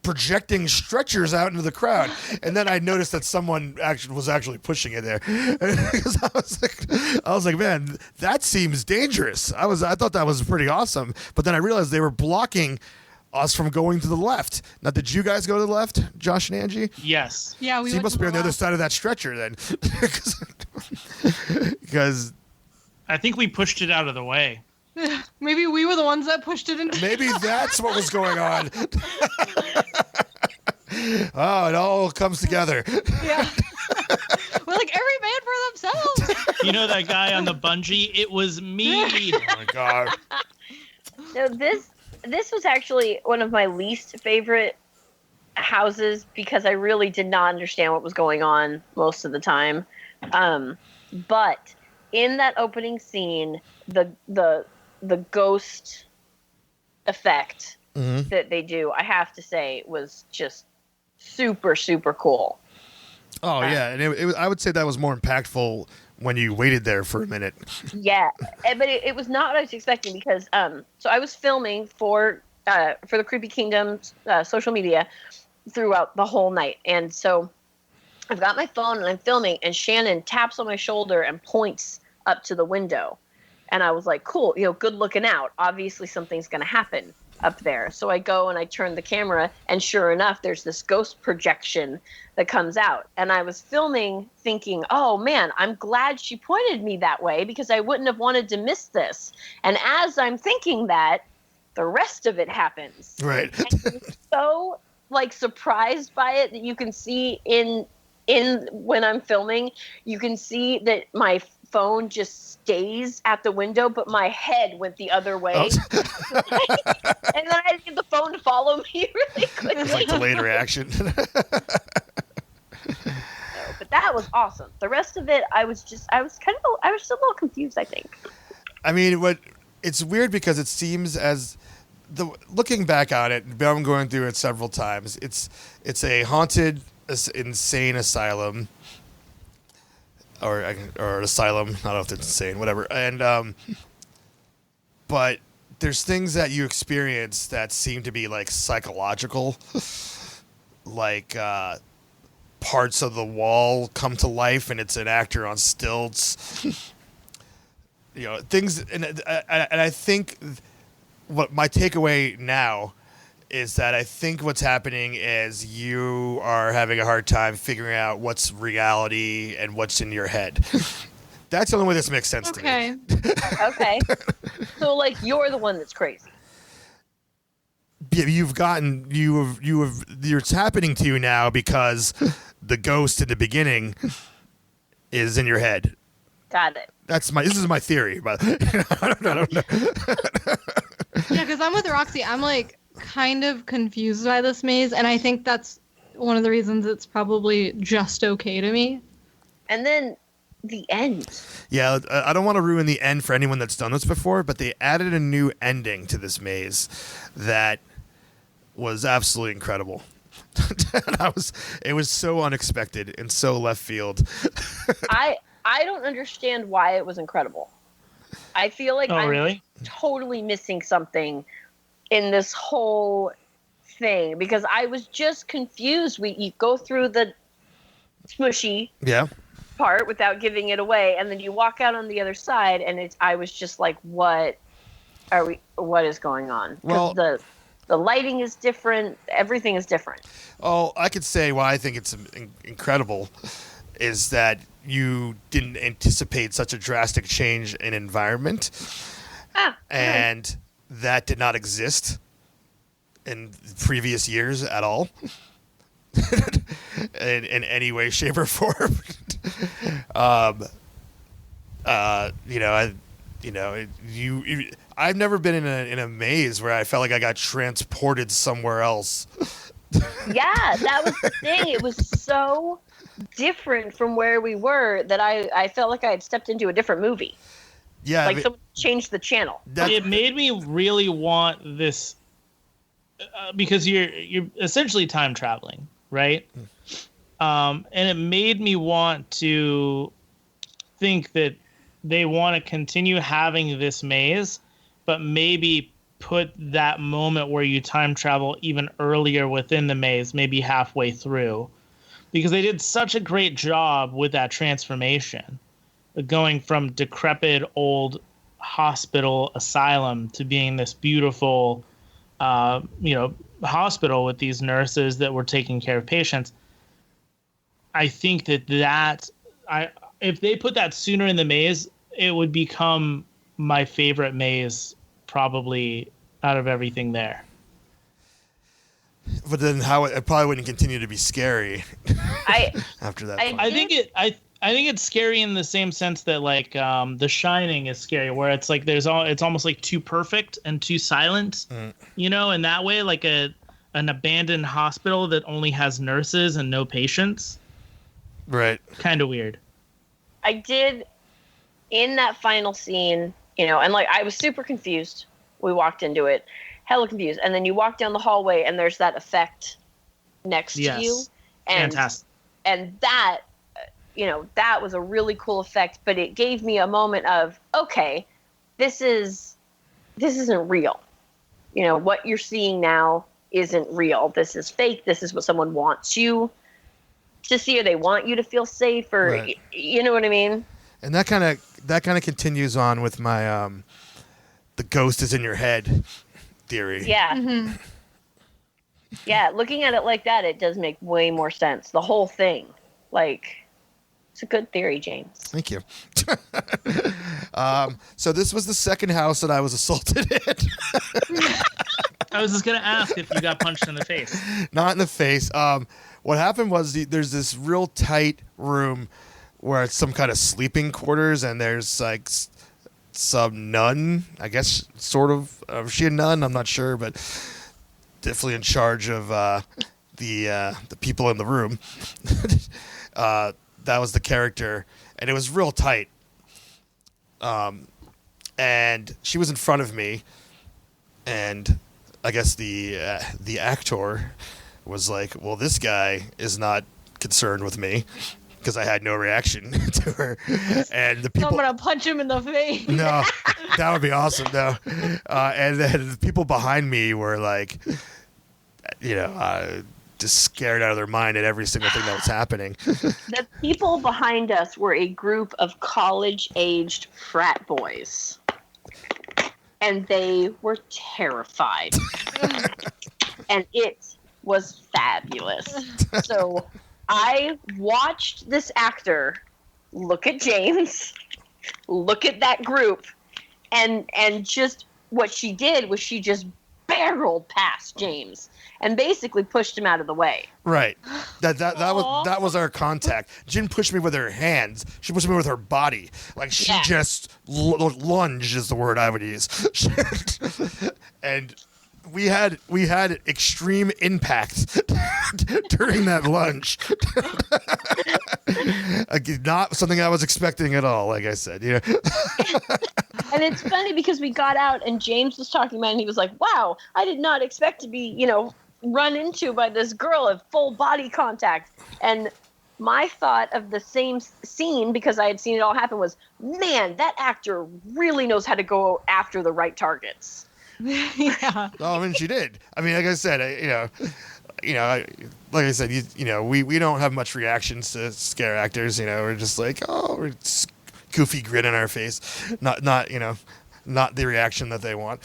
projecting stretchers out into the crowd, and then I noticed that someone was actually pushing it there. Because I was like, man, that seems dangerous. I thought that was pretty awesome, but then I realized they were blocking us from going to the left. Now, did you guys go to the left, Josh and Angie? Yes. Yeah, we. So you must be on the other side of that stretcher then, because I think we pushed it out of the way. Maybe we were the ones that pushed it into. maybe that's what was going on. Oh, it all comes together. Yeah. We're like, every man for themselves. You know that guy on the bungee? It was me. Oh my god. No, this was actually one of my least favorite houses because I really did not understand what was going on most of the time. But in that opening scene, the ghost effect that they do, I have to say, was just super, super cool. Oh yeah, and I would say that was more impactful when you waited there for a minute. Yeah, but it was not what I was expecting because so I was filming for the Creepy Kingdom's social media throughout the whole night, and so I've got my phone and I'm filming, and Shannon taps on my shoulder and points up to the window, and I was like, cool, good looking out. Obviously something's going to happen up there. So I go and I turn the camera, and sure enough, there's this ghost projection that comes out. And I was filming thinking, oh man, I'm glad she pointed me that way because I wouldn't have wanted to miss this. And as I'm thinking that, the rest of it happens. Right. And it was so like surprised by it that you can see in when I'm filming, you can see that my phone just stays at the window, but my head went the other way. Oh. And then I had to get the phone to follow me really quickly. It's like delayed reaction. But that was awesome. The rest of it, I was still a little confused, I think. I mean, it's weird because it seems looking back on it, I'm going through it several times. It's a haunted, insane asylum, or asylum. I don't know if it's insane, whatever. And but there's things that you experience that seem to be like psychological, like parts of the come to life, and it's an actor on stilts. You know, things, and I think what my takeaway now is that I think what's happening is you are having a hard time figuring out what's reality and what's in your head. That's the only way this makes sense to me. Okay. So, like, you're the one that's crazy. It's happening to you now because the ghost in the beginning is in your head. Got it. This is my theory, but I don't know. Yeah, because I'm with Roxy. I'm like kind of confused by this maze, and I think that's one of the reasons it's probably just okay to me. And then the end. Yeah, I don't want to ruin the end for anyone that's done this before, but they added a new ending to this maze that was absolutely incredible. It was so unexpected and so left field. I don't understand why it was incredible. I feel like I'm totally missing something in this whole thing because I was just confused. You go through the smushy part without giving it away, and then you walk out on the other side, and I was just like, what is going on? Because the lighting is different, everything is different. Oh, I could say why I think it's incredible is that you didn't anticipate such a drastic change in environment. And that did not exist in previous years at all. in any way, shape, or form. I've never been in a maze where I felt like I got transported somewhere else. Yeah, that was the thing. It was so different from where we were that I felt like I had stepped into a different movie. Yeah, like someone changed the channel. It made me really want this because you're essentially time traveling, right? And it made me want to think that they want to continue having this maze, but maybe put that moment where you time travel even earlier within the maze, maybe halfway through. Because they did such a great job with that transformation, going from decrepit old hospital asylum to being this beautiful, hospital with these nurses that were taking care of patients. I think if they put that sooner in the maze, it would become my favorite maze, probably out of everything there. But then how it probably wouldn't continue to be scary after that. I think it's scary in the same sense that like The Shining is scary, where it's like it's almost like too perfect and too silent, in that way, like an abandoned hospital that only has nurses and no patients. Right. Kind of weird. I did in that final scene, and like I was super confused. We walked into it. Hella confused, and then you walk down the hallway and there's that effect next to you, and fantastic. And that that was a really cool effect, but it gave me a moment of, okay, this isn't real. What you're seeing now isn't real. This is fake. This is what someone wants you to see, or they want you to feel safe, or right. You know what I mean. And that kind of continues on with my the ghost is in your head theory. Yeah. Mm-hmm. Yeah, looking at it like that, it does make way more sense. The whole thing. Like, it's a good theory, James. Thank you. So this was the second house that I was assaulted in. I was just gonna ask if you got punched in the face. Not in the face. What happened was there's this real tight room where it's some kind of sleeping quarters, and there's like some nun, I guess, sort of. Was she a nun? I'm not sure, but definitely in charge of the people in the room. That was the character, and it was real tight. And she was in front of me, and I guess the actor was like, "Well, this guy is not concerned with me." Because I had no reaction to her, and the people. I'm gonna punch him in the face. No, that would be awesome. No, and then the people behind me were like, just scared out of their mind at every single thing that was happening. The people behind us were a group of college-aged frat boys, and they were terrified, and it was fabulous. So I watched this actor look at James, look at that group, and just what she did was she just barreled past James and basically pushed him out of the way. Right. That was our contact. She didn't push me with her hands. She pushed me with her body. Like she just lunged is the word I would use. And we had extreme impact during that lunge. Not something I was expecting at all, like I said. Yeah. And it's funny because we got out and James was talking about it and he was like, "Wow, I did not expect to be, run into by this girl at full body contact." And my thought of the same scene, because I had seen it all happen, was, man, that actor really knows how to go after the right targets. Yeah. Oh, I mean, she did. I mean, like I said, like I said, we don't have much reactions to scare actors. We're just like, we're just goofy grin on our face, not the reaction that they want.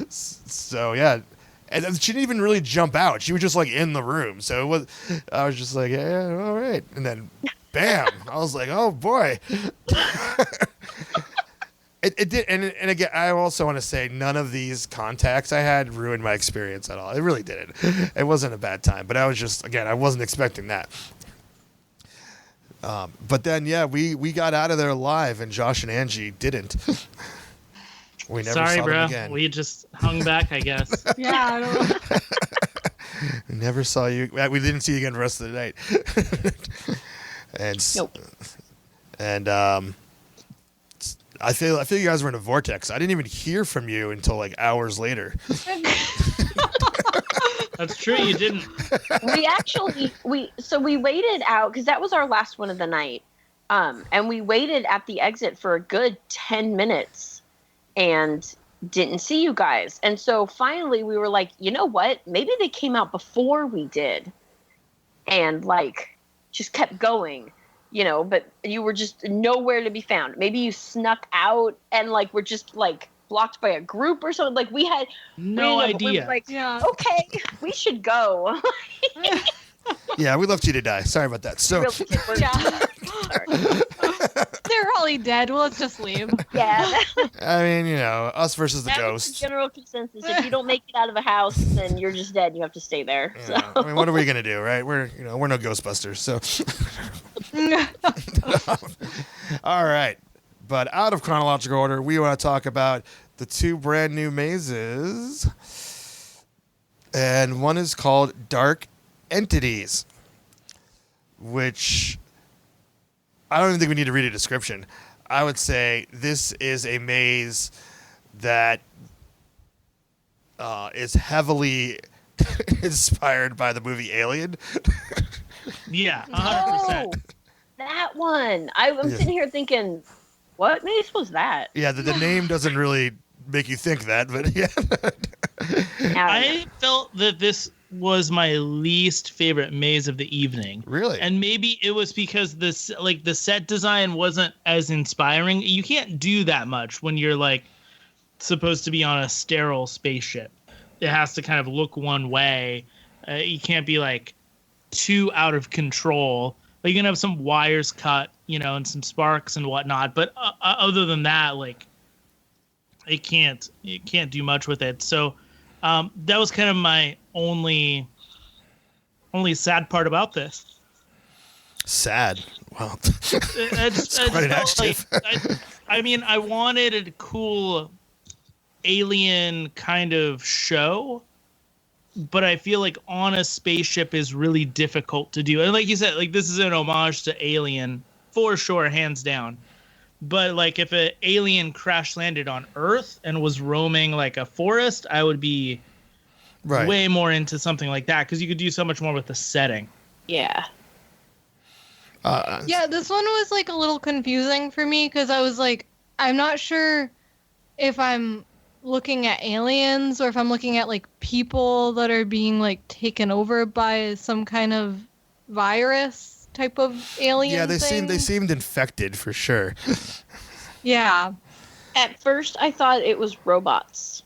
So yeah, and she didn't even really jump out. She was just like in the room. So I was just like, yeah, all right, and then bam, I was like, oh boy. It did, and again, I also want to say none of these contacts I had ruined my experience at all. It really didn't. It wasn't a bad time, but I was just, again, I wasn't expecting that. But then, yeah, we got out of there alive, and Josh and Angie didn't. We never saw them again. We just hung back, I guess. Yeah, I don't know. We never saw you. We didn't see you again the rest of the night. Nope. And I feel you guys were in a vortex. I didn't even hear from you until like hours later. That's true. You didn't. We waited out because that was our last one of the night. And we waited at the exit for a good 10 minutes and didn't see you guys. And so finally we were like, you know what? Maybe they came out before we did and like just kept going. But you were just nowhere to be found. Maybe you snuck out and like were just like blocked by a group or something. Like we had no idea. We were like, okay, we should go. Yeah, we left you to die. Sorry about that. So they're probably dead. Well, let's just leave. Yeah. I mean, us versus the ghosts. Was the general consensus. If you don't make it out of a house, then you're just dead. And you have to stay there. Yeah. So. I mean, what are we gonna do, right? We're no Ghostbusters, so. All right, but out of chronological order, we want to talk about the two brand new mazes, and one is called Dark Entities, which I don't even think we need to read a description. I would say this is a maze that is heavily inspired by the movie Alien. Yeah, 100%. Oh, that one. I'm sitting here thinking, what maze was that? Yeah, the name doesn't really make you think that, but yeah. I felt that this was my least favorite maze of the evening. Really? And maybe it was because the set design wasn't as inspiring. You can't do that much when you're like supposed to be on a sterile spaceship. It has to kind of look one way. You can't be like too out of control. Like, you can have some wires cut, and some sparks and whatnot. But other than that, like, you can't do much with it. So that was kind of my only sad part about this. Sad. Wow. I just quite an felt adjective. I mean, I wanted a cool alien kind of show, but I feel like on a spaceship is really difficult to do. And like you said, like this is an homage to Alien for sure, hands down. But like if an alien crash landed on Earth and was roaming like a forest, I would be way more into something like that because you could do so much more with the setting. Yeah. Yeah, this one was like a little confusing for me because I was like, I'm not sure if I'm looking at aliens or if I'm looking at like people that are being like taken over by some kind of virus type of alien. Yeah, they thing. seemed infected for sure. Yeah. At first, I thought it was robots.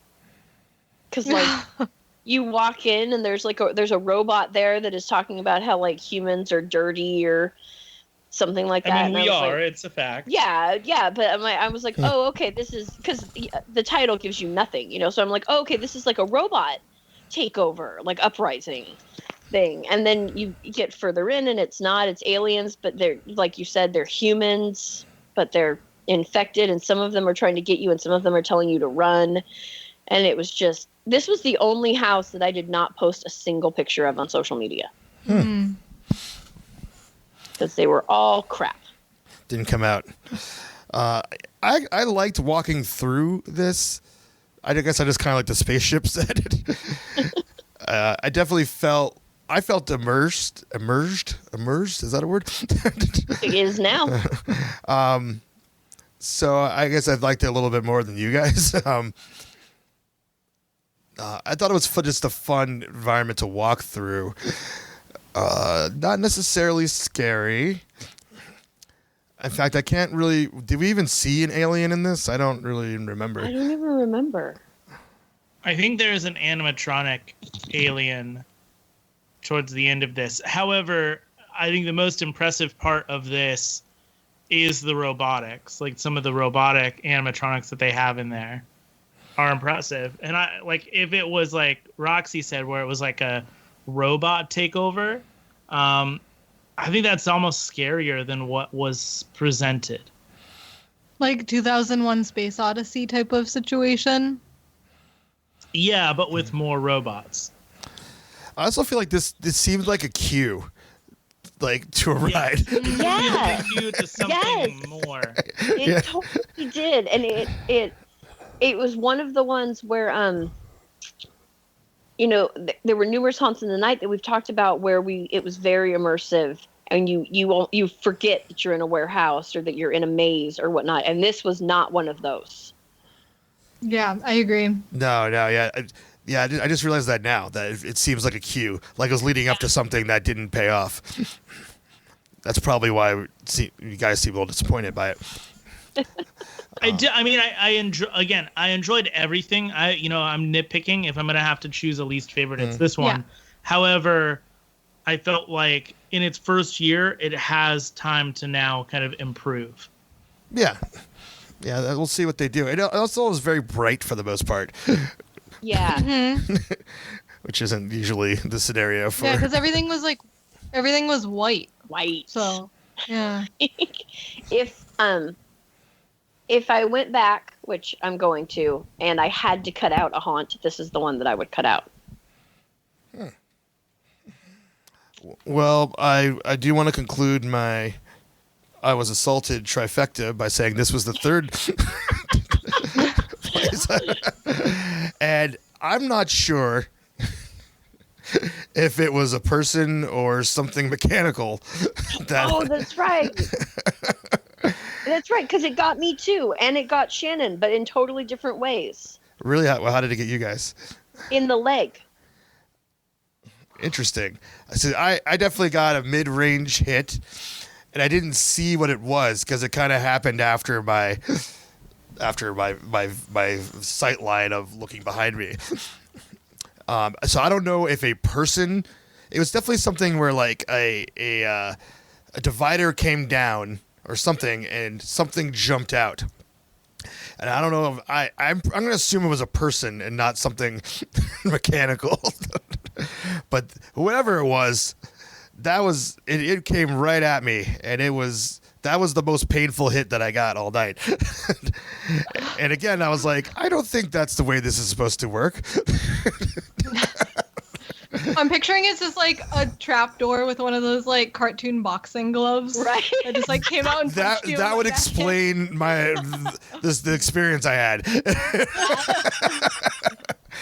Because, like, you walk in and there's a robot there that is talking about how, like, humans are dirty or something like that. I mean, and we are. Like, it's a fact. Yeah, but I was like, oh, okay, this is... Because the title gives you nothing, you know? So I'm like, oh, okay, this is like a robot takeover, like, uprising thing. And then you get further in and it's not. It's aliens, but they're, like you said, they're humans, but they're infected, and some of them are trying to get you and some of them are telling you to run. And it was just, this was the only house that I did not post a single picture of on social media because they were all crap. Didn't come out. I liked walking through this. I guess I just kind of like the spaceship set. I definitely felt immersed. Is that a word? It is now. So I guess I'd liked it a little bit more than you guys. I thought it was just a fun environment to walk through. Not necessarily scary. In fact, I can't really... Did we even see an alien in this? I don't really remember. I don't even remember. I think there's an animatronic alien towards the end of this. However, I think the most impressive part of this is the robotics. Like some of the robotic animatronics that they have in there are impressive. And I like if it was like Roxy said, where it was like a robot takeover, I think that's almost scarier than what was presented. Like 2001 Space Odyssey type of situation. Yeah, but with more robots. I also feel like this seemed like a queue, like to a ride. Yeah. A queue to something more. It totally did, and it was one of the ones where there were numerous haunts in the night that we've talked about where it was very immersive, and you forget that you're in a warehouse or that you're in a maze or whatnot, and this was not one of those. Yeah, I agree. No, yeah. I just realized that now, that it seems like a cue, like it was leading up to something that didn't pay off. That's probably why you guys seem a little disappointed by it. I enjoyed everything. I'm nitpicking. If I'm going to have to choose a least favorite, it's this one. Yeah. However, I felt like in its first year, it has time to now kind of improve. Yeah. Yeah, we'll see what they do. It also was very bright for the most part. Yeah. Mm-hmm. Which isn't usually the scenario for... Yeah, because everything was white. White. So, yeah. If I went back, which I'm going to, and I had to cut out a haunt, this is the one that I would cut out. Well, I do want to conclude my I was assaulted trifecta by saying this was the third place. And I'm not sure if it was a person or something mechanical. Oh, that's right. That's right, because it got me too, and it got Shannon, but in totally different ways. Really? How did it get you guys? In the leg. Interesting. So I definitely got a mid-range hit, and I didn't see what it was because it kind of happened after my sight line of looking behind me. So I don't know if a person. It was definitely something where like a divider came down or something, and something jumped out. and I don't know if I'm going to assume it was a person and not something mechanical, but whatever it was, it came right at me, and that was the most painful hit that I got all night. And again, I was like, I don't think that's the way this is supposed to work. I'm picturing it's just like a trap door with one of those like cartoon boxing gloves. Right. That just like came out and punched you that in would the back. explain the experience I had.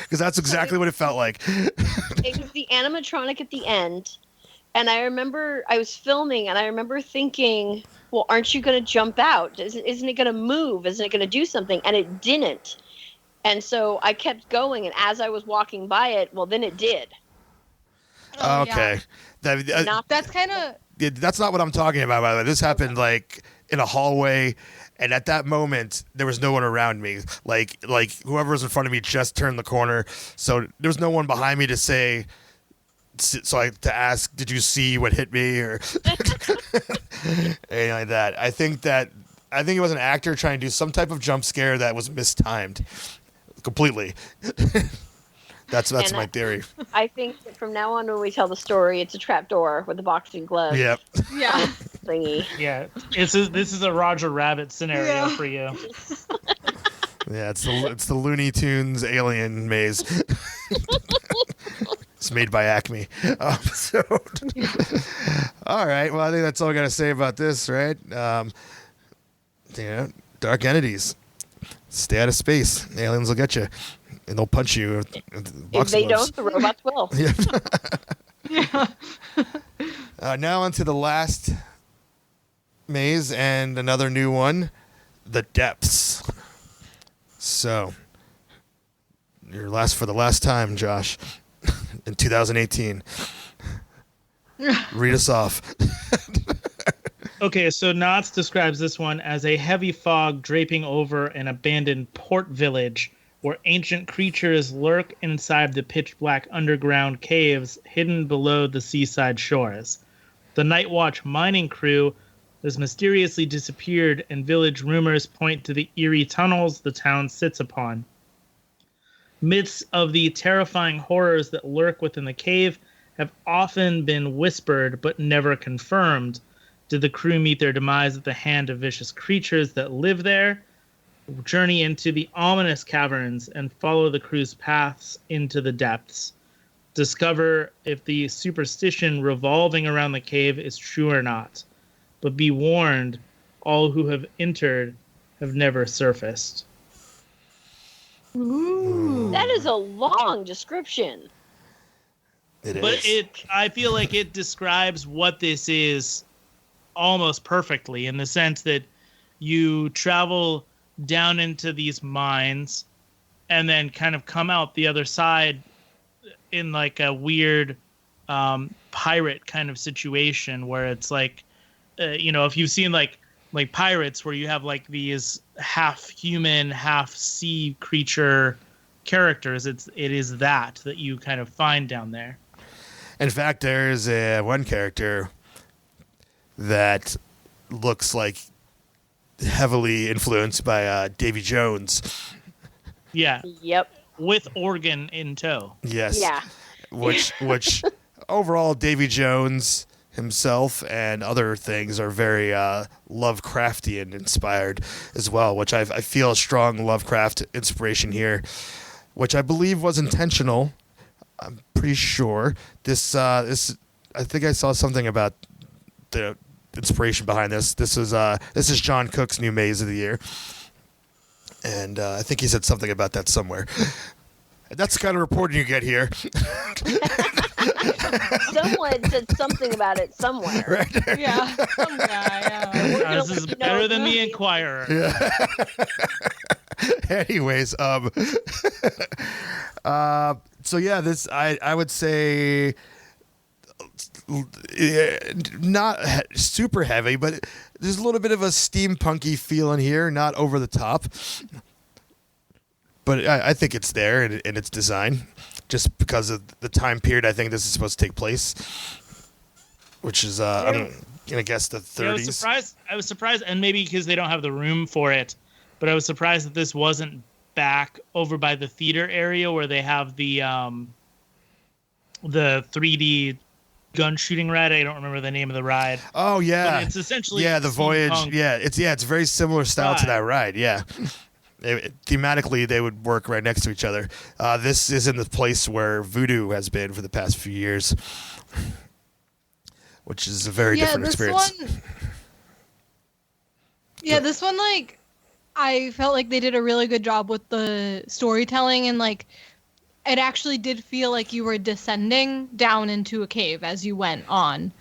Because that's exactly what it felt like. It was the animatronic at the end, and I remember I was filming, and I remember thinking, well, aren't you going to jump out? Isn't it going to move? Isn't it going to do something? And it didn't. And so I kept going, and as I was walking by it, well, then it did. Oh, Okay. Yeah. That's kind of... That's not what I'm talking about, by the way. This happened like in a hallway, and at that moment there was no one around me. Like whoever was in front of me just turned the corner, so there was no one behind me to say. To ask, did you see what hit me or anything like that? I think it was an actor trying to do some type of jump scare that was mistimed completely. That's my theory. I think that from now on, when we tell the story, it's a trap door with a boxing glove. Yep. Yeah. Thingy. Yeah, this is a Roger Rabbit scenario for you. Yeah, it's the Looney Tunes alien maze. It's made by Acme. All right. Well, I think that's all I got to say about this, right? Dark entities. Stay out of space. Aliens will get you, and they'll punch you. If they don't, the robots will. Yeah. Now onto the last maze and another new one, the depths. So, for the last time, Josh, in 2018. Read us off. Okay, so Knott describes this one as a heavy fog draping over an abandoned port village where ancient creatures lurk inside the pitch-black underground caves hidden below the seaside shores. The Night Watch mining crew has mysteriously disappeared, and village rumors point to the eerie tunnels the town sits upon. Myths of the terrifying horrors that lurk within the cave have often been whispered but never confirmed. Did the crew meet their demise at the hand of vicious creatures that live there? Journey into the ominous caverns and follow the crew's paths into the depths. Discover if the superstition revolving around the cave is true or not. But be warned, all who have entered have never surfaced. Ooh. That is a long description. But I feel like it describes what this is almost perfectly, in the sense that you travel down into these mines and then kind of come out the other side in like a weird pirate kind of situation where it's like, if you've seen like Pirates, where you have like these half human, half sea creature characters, it is that you kind of find down there. In fact, there's one character that looks like heavily influenced by Davy Jones. Yeah. Yep. With organ in tow. Yes. Yeah. Which overall, Davy Jones himself and other things are very Lovecraftian inspired as well, which I feel a strong Lovecraft inspiration here, which I believe was intentional. I'm pretty sure this I think I saw something about the inspiration behind this. This is John Cook's new maze of the year, and I think he said something about that somewhere. That's the kind of reporting you get here. Someone said something about it somewhere. Right? Yeah. Some guy, yeah. This is better than the Inquirer. Yeah. Anyways, so yeah, this I would say not super heavy, but there's a little bit of a steampunky feel in here, not over the top. But I think it's there in its design, just because of the time period I think this is supposed to take place, which is I'm gonna guess the 30s. Yeah, I was surprised, and maybe because they don't have the room for it. but I was surprised that this wasn't back over by the theater area where they have the 3D gun shooting ride. I don't remember the name of the ride. Oh yeah, but it's essentially the Voyage. Yeah, it's very similar style to that ride. Yeah, thematically they would work right next to each other. This is in the place where Voodoo has been for the past few years, which is a very different experience. This one, like, I felt like they did a really good job with the storytelling, and like it actually did feel like you were descending down into a cave as you went on.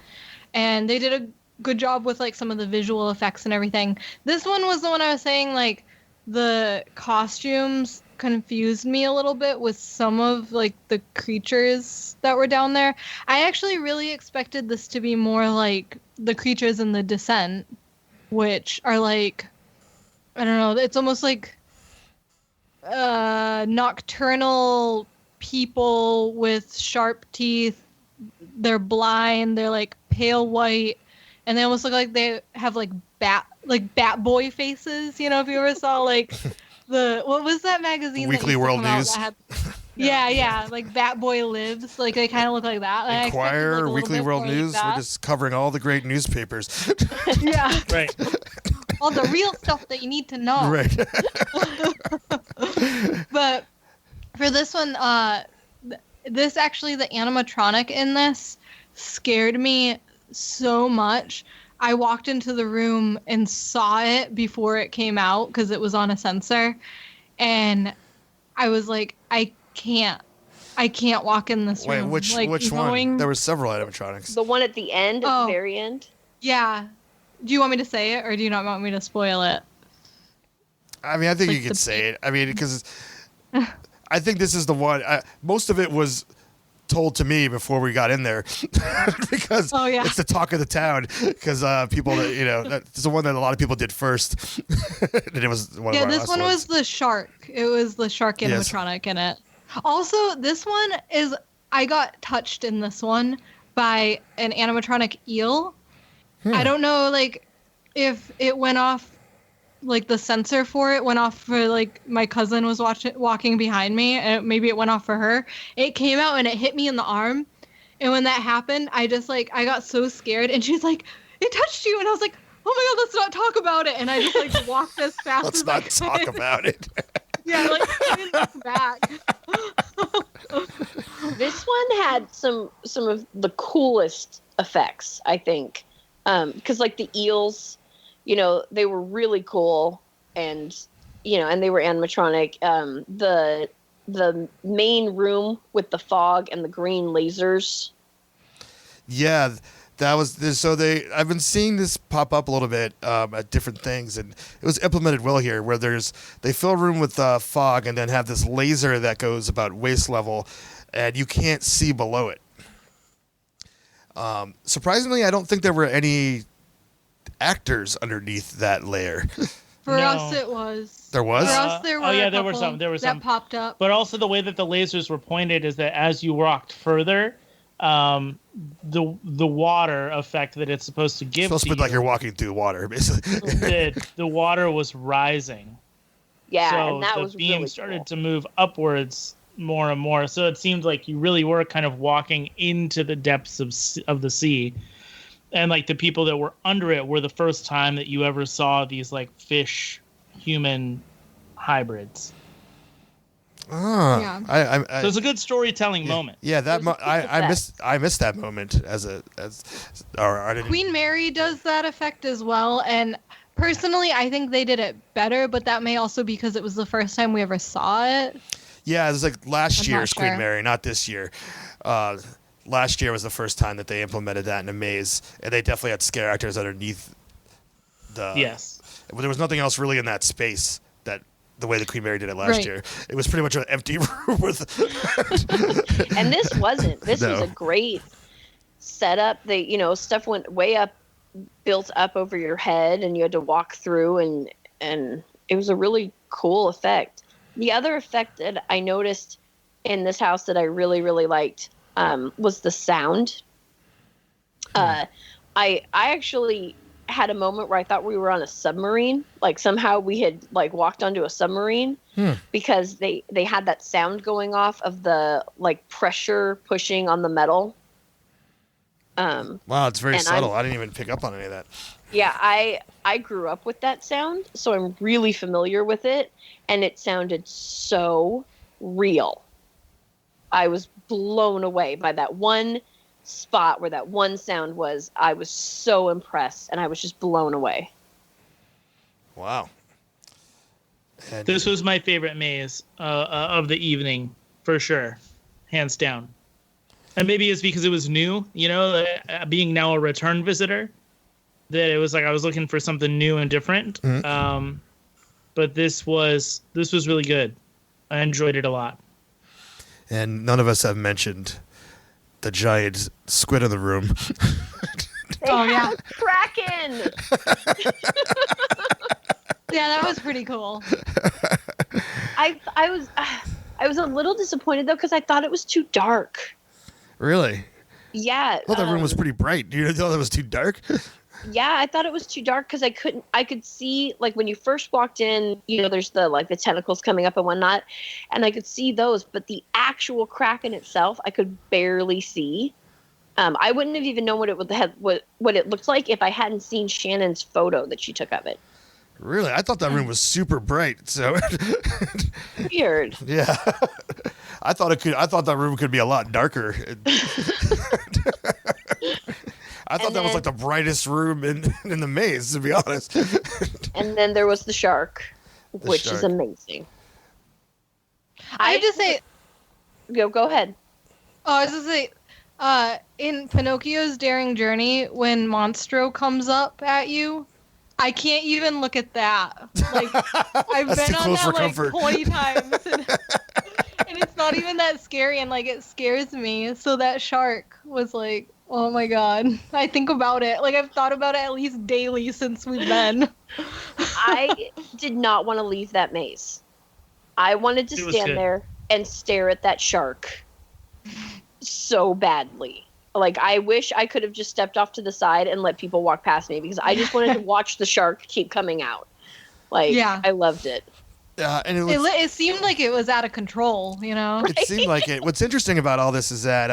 And they did a good job with like some of the visual effects and everything. This one was the one I was saying, like, the costumes confused me a little bit with some of like the creatures that were down there. I actually really expected this to be more like the creatures in The Descent, which are like, I don't know, it's almost like nocturnal people with sharp teeth. They're blind, they're like pale white, and they almost look like they have like bat boy faces, you know, if you ever saw like what was that magazine, Weekly World News? Yeah, like Bat Boy Lives, like they kind of look like that. Inquirer, like, Weekly World News, we're just covering all the great newspapers. Yeah, right. All the real stuff that you need to know. Right. But for this one, the animatronic in this scared me so much. I walked into the room and saw it before it came out because it was on a sensor, and I was like, I can't walk in this room. Wait, which one? There were several animatronics. The one at the end, at the very end? Yeah. Do you want me to say it, or do you not want me to spoil it? I mean, I think you could say it. I mean, because I think this is the one. Most of it was told to me before we got in there because it's the talk of the town. Because people that, you know, that's the one that a lot of people did first. And it was one of our this one ones. was the shark. It was the shark animatronic in it. Also, this one is, I got touched in this one by an animatronic eel. I don't know, like, if it went off, like, the sensor for it went off for, like, my cousin was walking behind me, and maybe it went off for her. It came out and it hit me in the arm. And when that happened, I got so scared. And she's like, it touched you. And I was like, oh my God, let's not talk about it. And I just, like, walked as fast as I could. Let's not talk about it. Yeah, like, I didn't look back. This one had some of the coolest effects, I think. Because like the eels, you know, they were really cool, and you know, and they were animatronic. The main room with the fog and the green lasers. Yeah, that was so I've been seeing this pop up a little bit at different things, and it was implemented well here, where they fill a room with fog and then have this laser that goes about waist level, and you can't see below it. Surprisingly, I don't think there were any actors underneath that layer. For us, it was. There was? For us, there were there were some that popped up. But also the way that the lasers were pointed is that as you walked further, the water effect that it's supposed to give It's supposed to be like you're walking through water, basically. the water was rising. Yeah, so and that was the beam really started cool. to move upwards more and more. So it seemed like you really were kind of walking into the depths of the sea. And like the people that were under it were the first time that you ever saw these like fish human hybrids. Yeah. So it's a good storytelling moment. Yeah, I missed that moment Queen Mary does that effect as well, and personally I think they did it better, but that may also be because it was the first time we ever saw it. Yeah, it was like last year's sure. Queen Mary, not this year. Last year was the first time that they implemented that in a maze, and they definitely had scare actors underneath the. Yes. There was nothing else really in that space that the way the Queen Mary did it last year. It was pretty much an empty room with. And this wasn't. This No. was a great setup. Stuff went way up, built up over your head, and you had to walk through, and it was a really cool effect. The other effect that I noticed in this house that I really, really liked was the sound. I actually had a moment where I thought we were on a submarine. Like somehow we had like walked onto a submarine because they had that sound going off of the like pressure pushing on the metal. Wow, it's very subtle. I didn't even pick up on any of that. Yeah, I grew up with that sound, so I'm really familiar with it, and it sounded so real. I was blown away by that one spot where that one sound was. I was so impressed, and I was just blown away. Wow. And This was my favorite maze of the evening, for sure, hands down. And maybe it's because it was new, you know, being now a return visitor, that it was like I was looking for something new and different. But this was really good. I enjoyed it a lot. And none of us have mentioned the giant squid in the room. Yeah, Kraken. Yeah, that was pretty cool. I was a little disappointed though because I thought it was too dark. Really? Yeah. I thought that room was pretty bright. You thought it was too dark? Yeah, I thought it was too dark because I could see, like, when you first walked in, you know, there's the tentacles coming up and whatnot, and I could see those, but the actual Kraken itself, I could barely see. I wouldn't have even known what it looked like if I hadn't seen Shannon's photo that she took of it. Really? I thought that room was super bright. So Weird. yeah. I thought that room could be a lot darker. I thought that was like the brightest room in the maze, to be honest. And then there was the shark, which is amazing. I have to say, go ahead. Oh, I was gonna say, in Pinocchio's Daring Journey, when Monstro comes up at you, I can't even look at that. Like, I've been on that like comfort. 20 times, and it's not even that scary, and like it scares me. So that shark was like, oh my god. I think about it. Like, I've thought about it at least daily since we've been. I did not want to leave that maze. I wanted to stand there and stare at that shark so badly. Like, I wish I could have just stepped off to the side and let people walk past me because I just wanted to watch the shark keep coming out. Like, yeah. I loved it. And it seemed like it was out of control, you know? It seemed like it. What's interesting about all this is that,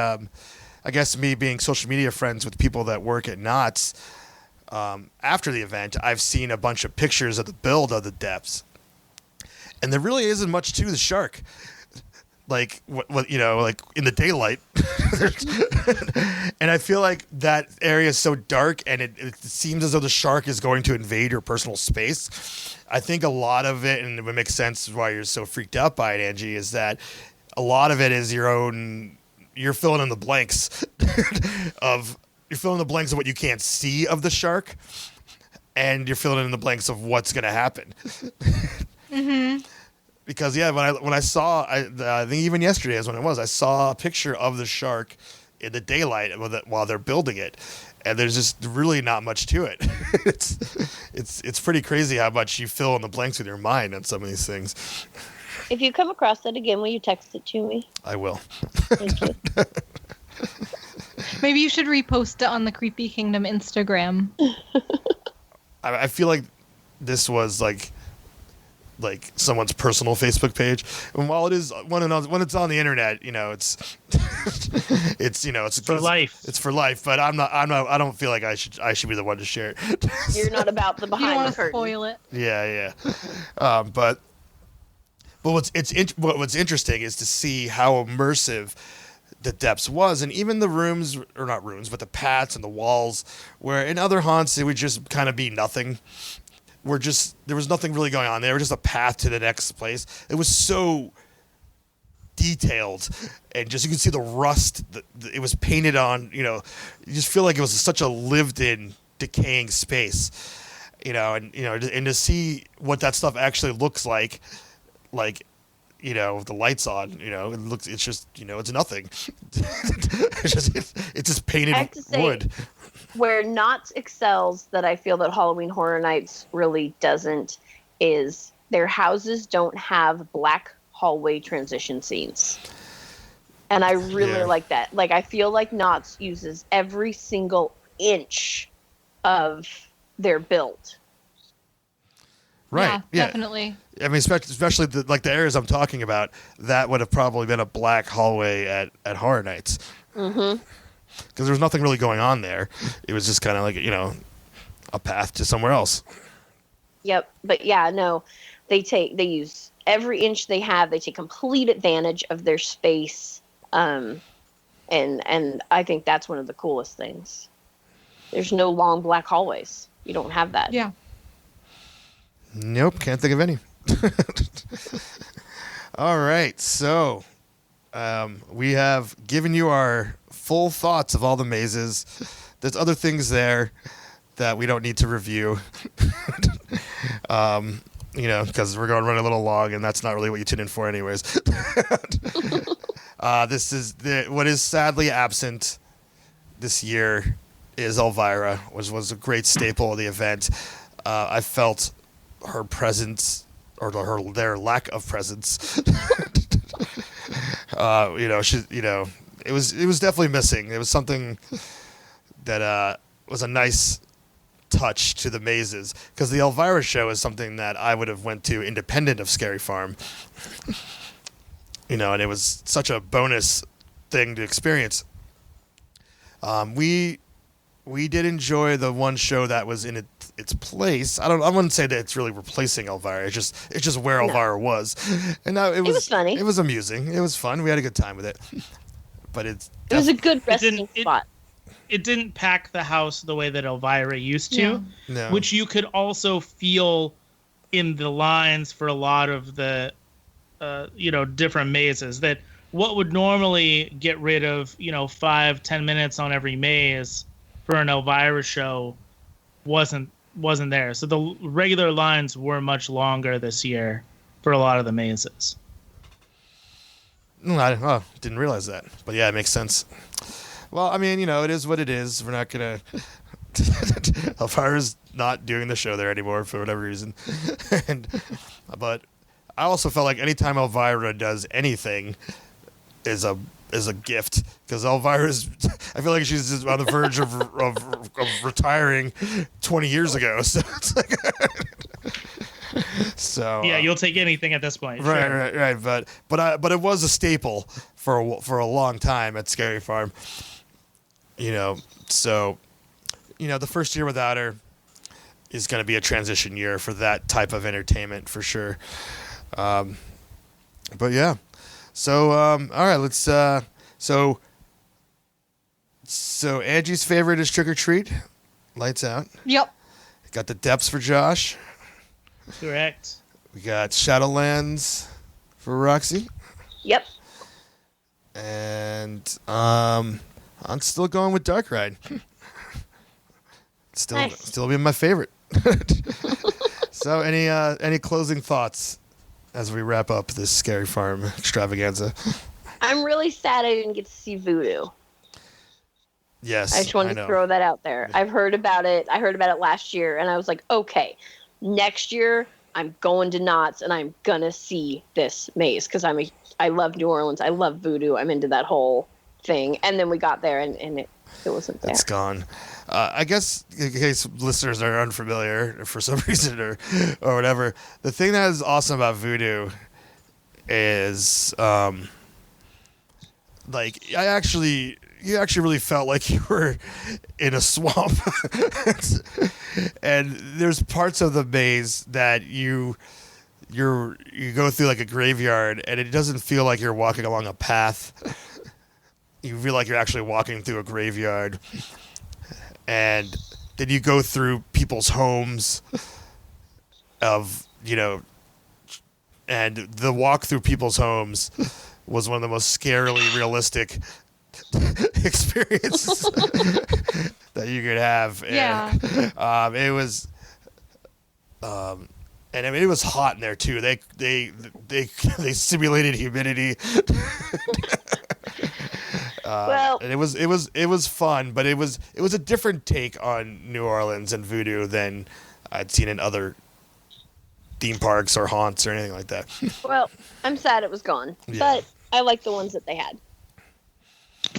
I guess me being social media friends with people that work at Knott's, after the event, I've seen a bunch of pictures of the build of the depths. And there really isn't much to the shark. Like, what you know, like in the daylight. And I feel like that area is so dark and it seems as though the shark is going to invade your personal space. I think a lot of it, and it would make sense why you're so freaked out by it, Angie, is that a lot of it is you're filling in the blanks of what you can't see of the shark, and you're filling in the blanks of what's going to happen. Mm-hmm. Because when I saw, I think even yesterday is when it was, I saw a picture of the shark in the daylight while they're building it, and there's just really not much to it. It's pretty crazy how much you fill in the blanks with your mind on some of these things. If you come across that again, will you text it to me? I will. Thank you. Maybe you should repost it on the Creepy Kingdom Instagram. I feel like this was like someone's personal Facebook page, and while it is when it's on the internet, you know, it's for life. It's for life, but I don't feel like I should be the one to share it. You're not about the behind you don't the curtain. Spoil it. Yeah. But what's interesting is to see how immersive the depths was, and even the rooms, or not rooms, but the paths and the walls, where in other haunts it would just kind of be nothing. There was nothing really going on. They were just a path to the next place. It was so detailed, and just you can see the rust. It was painted on. You know, you just feel like it was such a lived-in, decaying space. You know, and to see what that stuff actually looks like, you know, with the lights on. You know, it's just, you know, it's nothing. it's just painted wood. Where Knott excels that I feel that Halloween Horror Nights really doesn't is their houses don't have black hallway transition scenes. And I really like that. Like, I feel like Knott's uses every single inch of they're built. Right. Yeah, definitely. I mean, especially the areas I'm talking about, that would have probably been a black hallway at Horror Nights. Mm-hmm. Because there was nothing really going on there. It was just kind of like, a path to somewhere else. Yep. But yeah, no, they use every inch they have. They take complete advantage of their space. And I think that's one of the coolest things. There's no long black hallways. You don't have that. Yeah. Nope, can't think of any. All right, so we have given you our full thoughts of all the mazes. There's other things there that we don't need to review, because we're going to run a little long, and that's not really what you tune in for anyways. This is what is sadly absent this year is Elvira, which was a great staple of the event. I felt her presence, or their lack of presence. It was definitely missing. It was something that was a nice touch to the mazes, because the Elvira show is something that I would have went to independent of Scary Farm. And it was such a bonus thing to experience. We did enjoy the one show that was in its place. I wouldn't say that it's really replacing Elvira. It's just where Elvira was, and it was funny. It was amusing. It was fun. We had a good time with it. But it was a good resting spot. It didn't pack the house the way that Elvira used to, No. which you could also feel in the lines for a lot of the different mazes. That what would normally get rid of 5-10 minutes on every maze for an Elvira show wasn't there. So the regular lines were much longer this year for a lot of the mazes. I didn't realize that. But yeah, it makes sense. Well, I mean, it is what it is. We're not going to... Elvira's not doing the show there anymore for whatever reason. But I also felt like anytime Elvira does anything is a gift, because Elvira's, I feel like she's just on the verge of retiring 20 years ago. So it's like, yeah, you'll take anything at this point. Right, sure. right. But it was a staple for a long time at Scary Farm. So the first year without her is going to be a transition year for that type of entertainment for sure. But yeah. So, all right, let's, so Angie's favorite is Trick or Treat. Lights Out. Yep. Got the Depths for Josh. Correct. We got Shadowlands for Roxy. Yep. And, I'm still going with Dark Ride. Still being my favorite. So any closing thoughts as we wrap up this Scary Farm extravaganza? I'm really sad I didn't get to see Voodoo. Yes, I just wanted to throw that out there. I've heard about it. I heard about it last year, and I was like, okay, next year I'm going to Knott's, and I'm gonna see this maze, because I love New Orleans. I love Voodoo. I'm into that whole thing. And then we got there, and it wasn't there. It's gone. I guess in case listeners are unfamiliar for some reason or whatever, the thing that is awesome about Voodoo is you actually really felt like you were in a swamp. And there's parts of the maze that you go through like a graveyard, and it doesn't feel like you're walking along a path. You feel like you're actually walking through a graveyard. And then you go through people's homes and the walk through people's homes was one of the most scarily realistic experiences that you could have. Yeah. And, it was, and I mean, it was hot in there too. They simulated humidity. And it was fun, but it was a different take on New Orleans and Voodoo than I'd seen in other theme parks or haunts or anything like that. Well, I'm sad it was gone, but I like the ones that they had.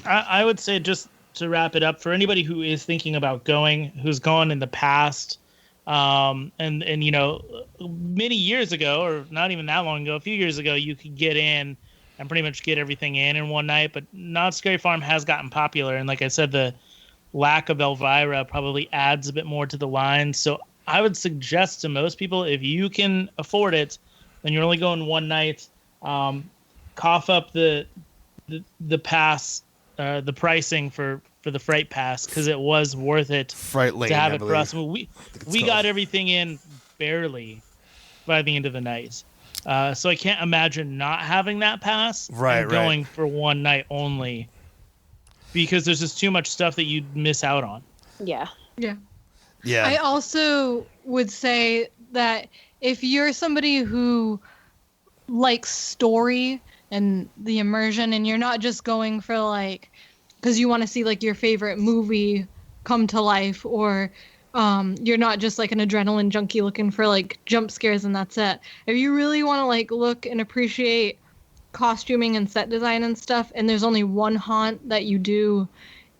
I would say, just to wrap it up, for anybody who is thinking about going, who's gone in the past, And you know, many years ago, or not even that long ago, a few years ago, you could get in and pretty much get everything in one night. But Knott's Scary Farm has gotten popular, and like I said, the lack of Elvira probably adds a bit more to the line. So I would suggest to most people, if you can afford it, then you're only going one night. Cough up the pass, the pricing for the Fright Pass, because it was worth it Fright Lane, to have I it for believe. us. We got everything in barely by the end of the night. So I can't imagine not having that pass and going for one night only, because there's just too much stuff that you'd miss out on. Yeah. I also would say that if you're somebody who likes story and the immersion, and you're not just going for like, because you want to see like your favorite movie come to life, or you're not just like an adrenaline junkie looking for like jump scares and that's it. If you really want to like look and appreciate costuming and set design and stuff, and there's only one haunt that you do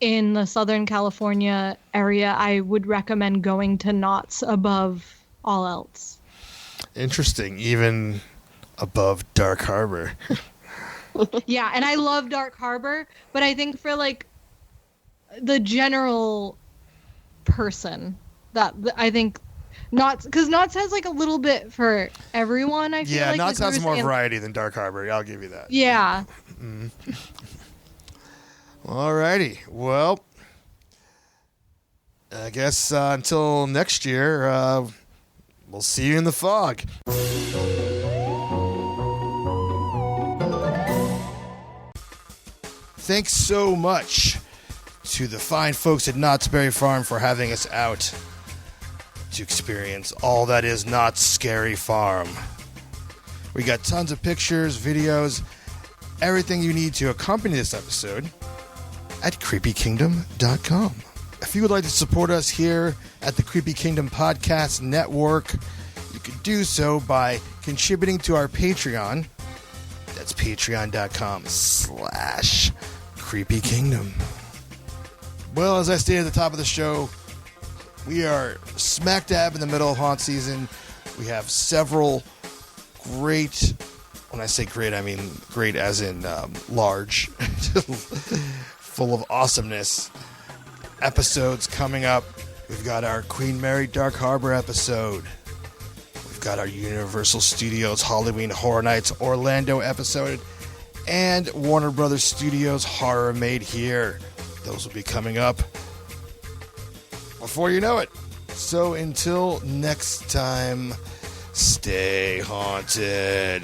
in the Southern California area, I would recommend going to Knott's above all else. Interesting. Even above Dark Harbor. Yeah, and I love Dark Harbor, but I think for like the general person, that I think Knott's, because Knott's has like a little bit for everyone. I feel like Knott's we has were more saying. variety than Dark Harbor. I'll give you that. Yeah. Alrighty. Well, I guess until next year, we'll see you in the fog. Thanks so much to the fine folks at Knott's Berry Farm for having us out to experience all that is Knott's Scary Farm. We got tons of pictures, videos, everything you need to accompany this episode at creepykingdom.com. If you would like to support us here at the Creepy Kingdom Podcast Network, you can do so by contributing to our Patreon. That's patreon.com/creepykingdom. Well, as I stated at the top of the show, we are smack dab in the middle of haunt season. We have several great, when I say great, I mean great as in large, full of awesomeness episodes coming up. We've got our Queen Mary Dark Harbor episode. We've got our Universal Studios Halloween Horror Nights Orlando episode, and Warner Brothers Studios Horror Made Here. Those will be coming up before you know it. So until next time, stay haunted.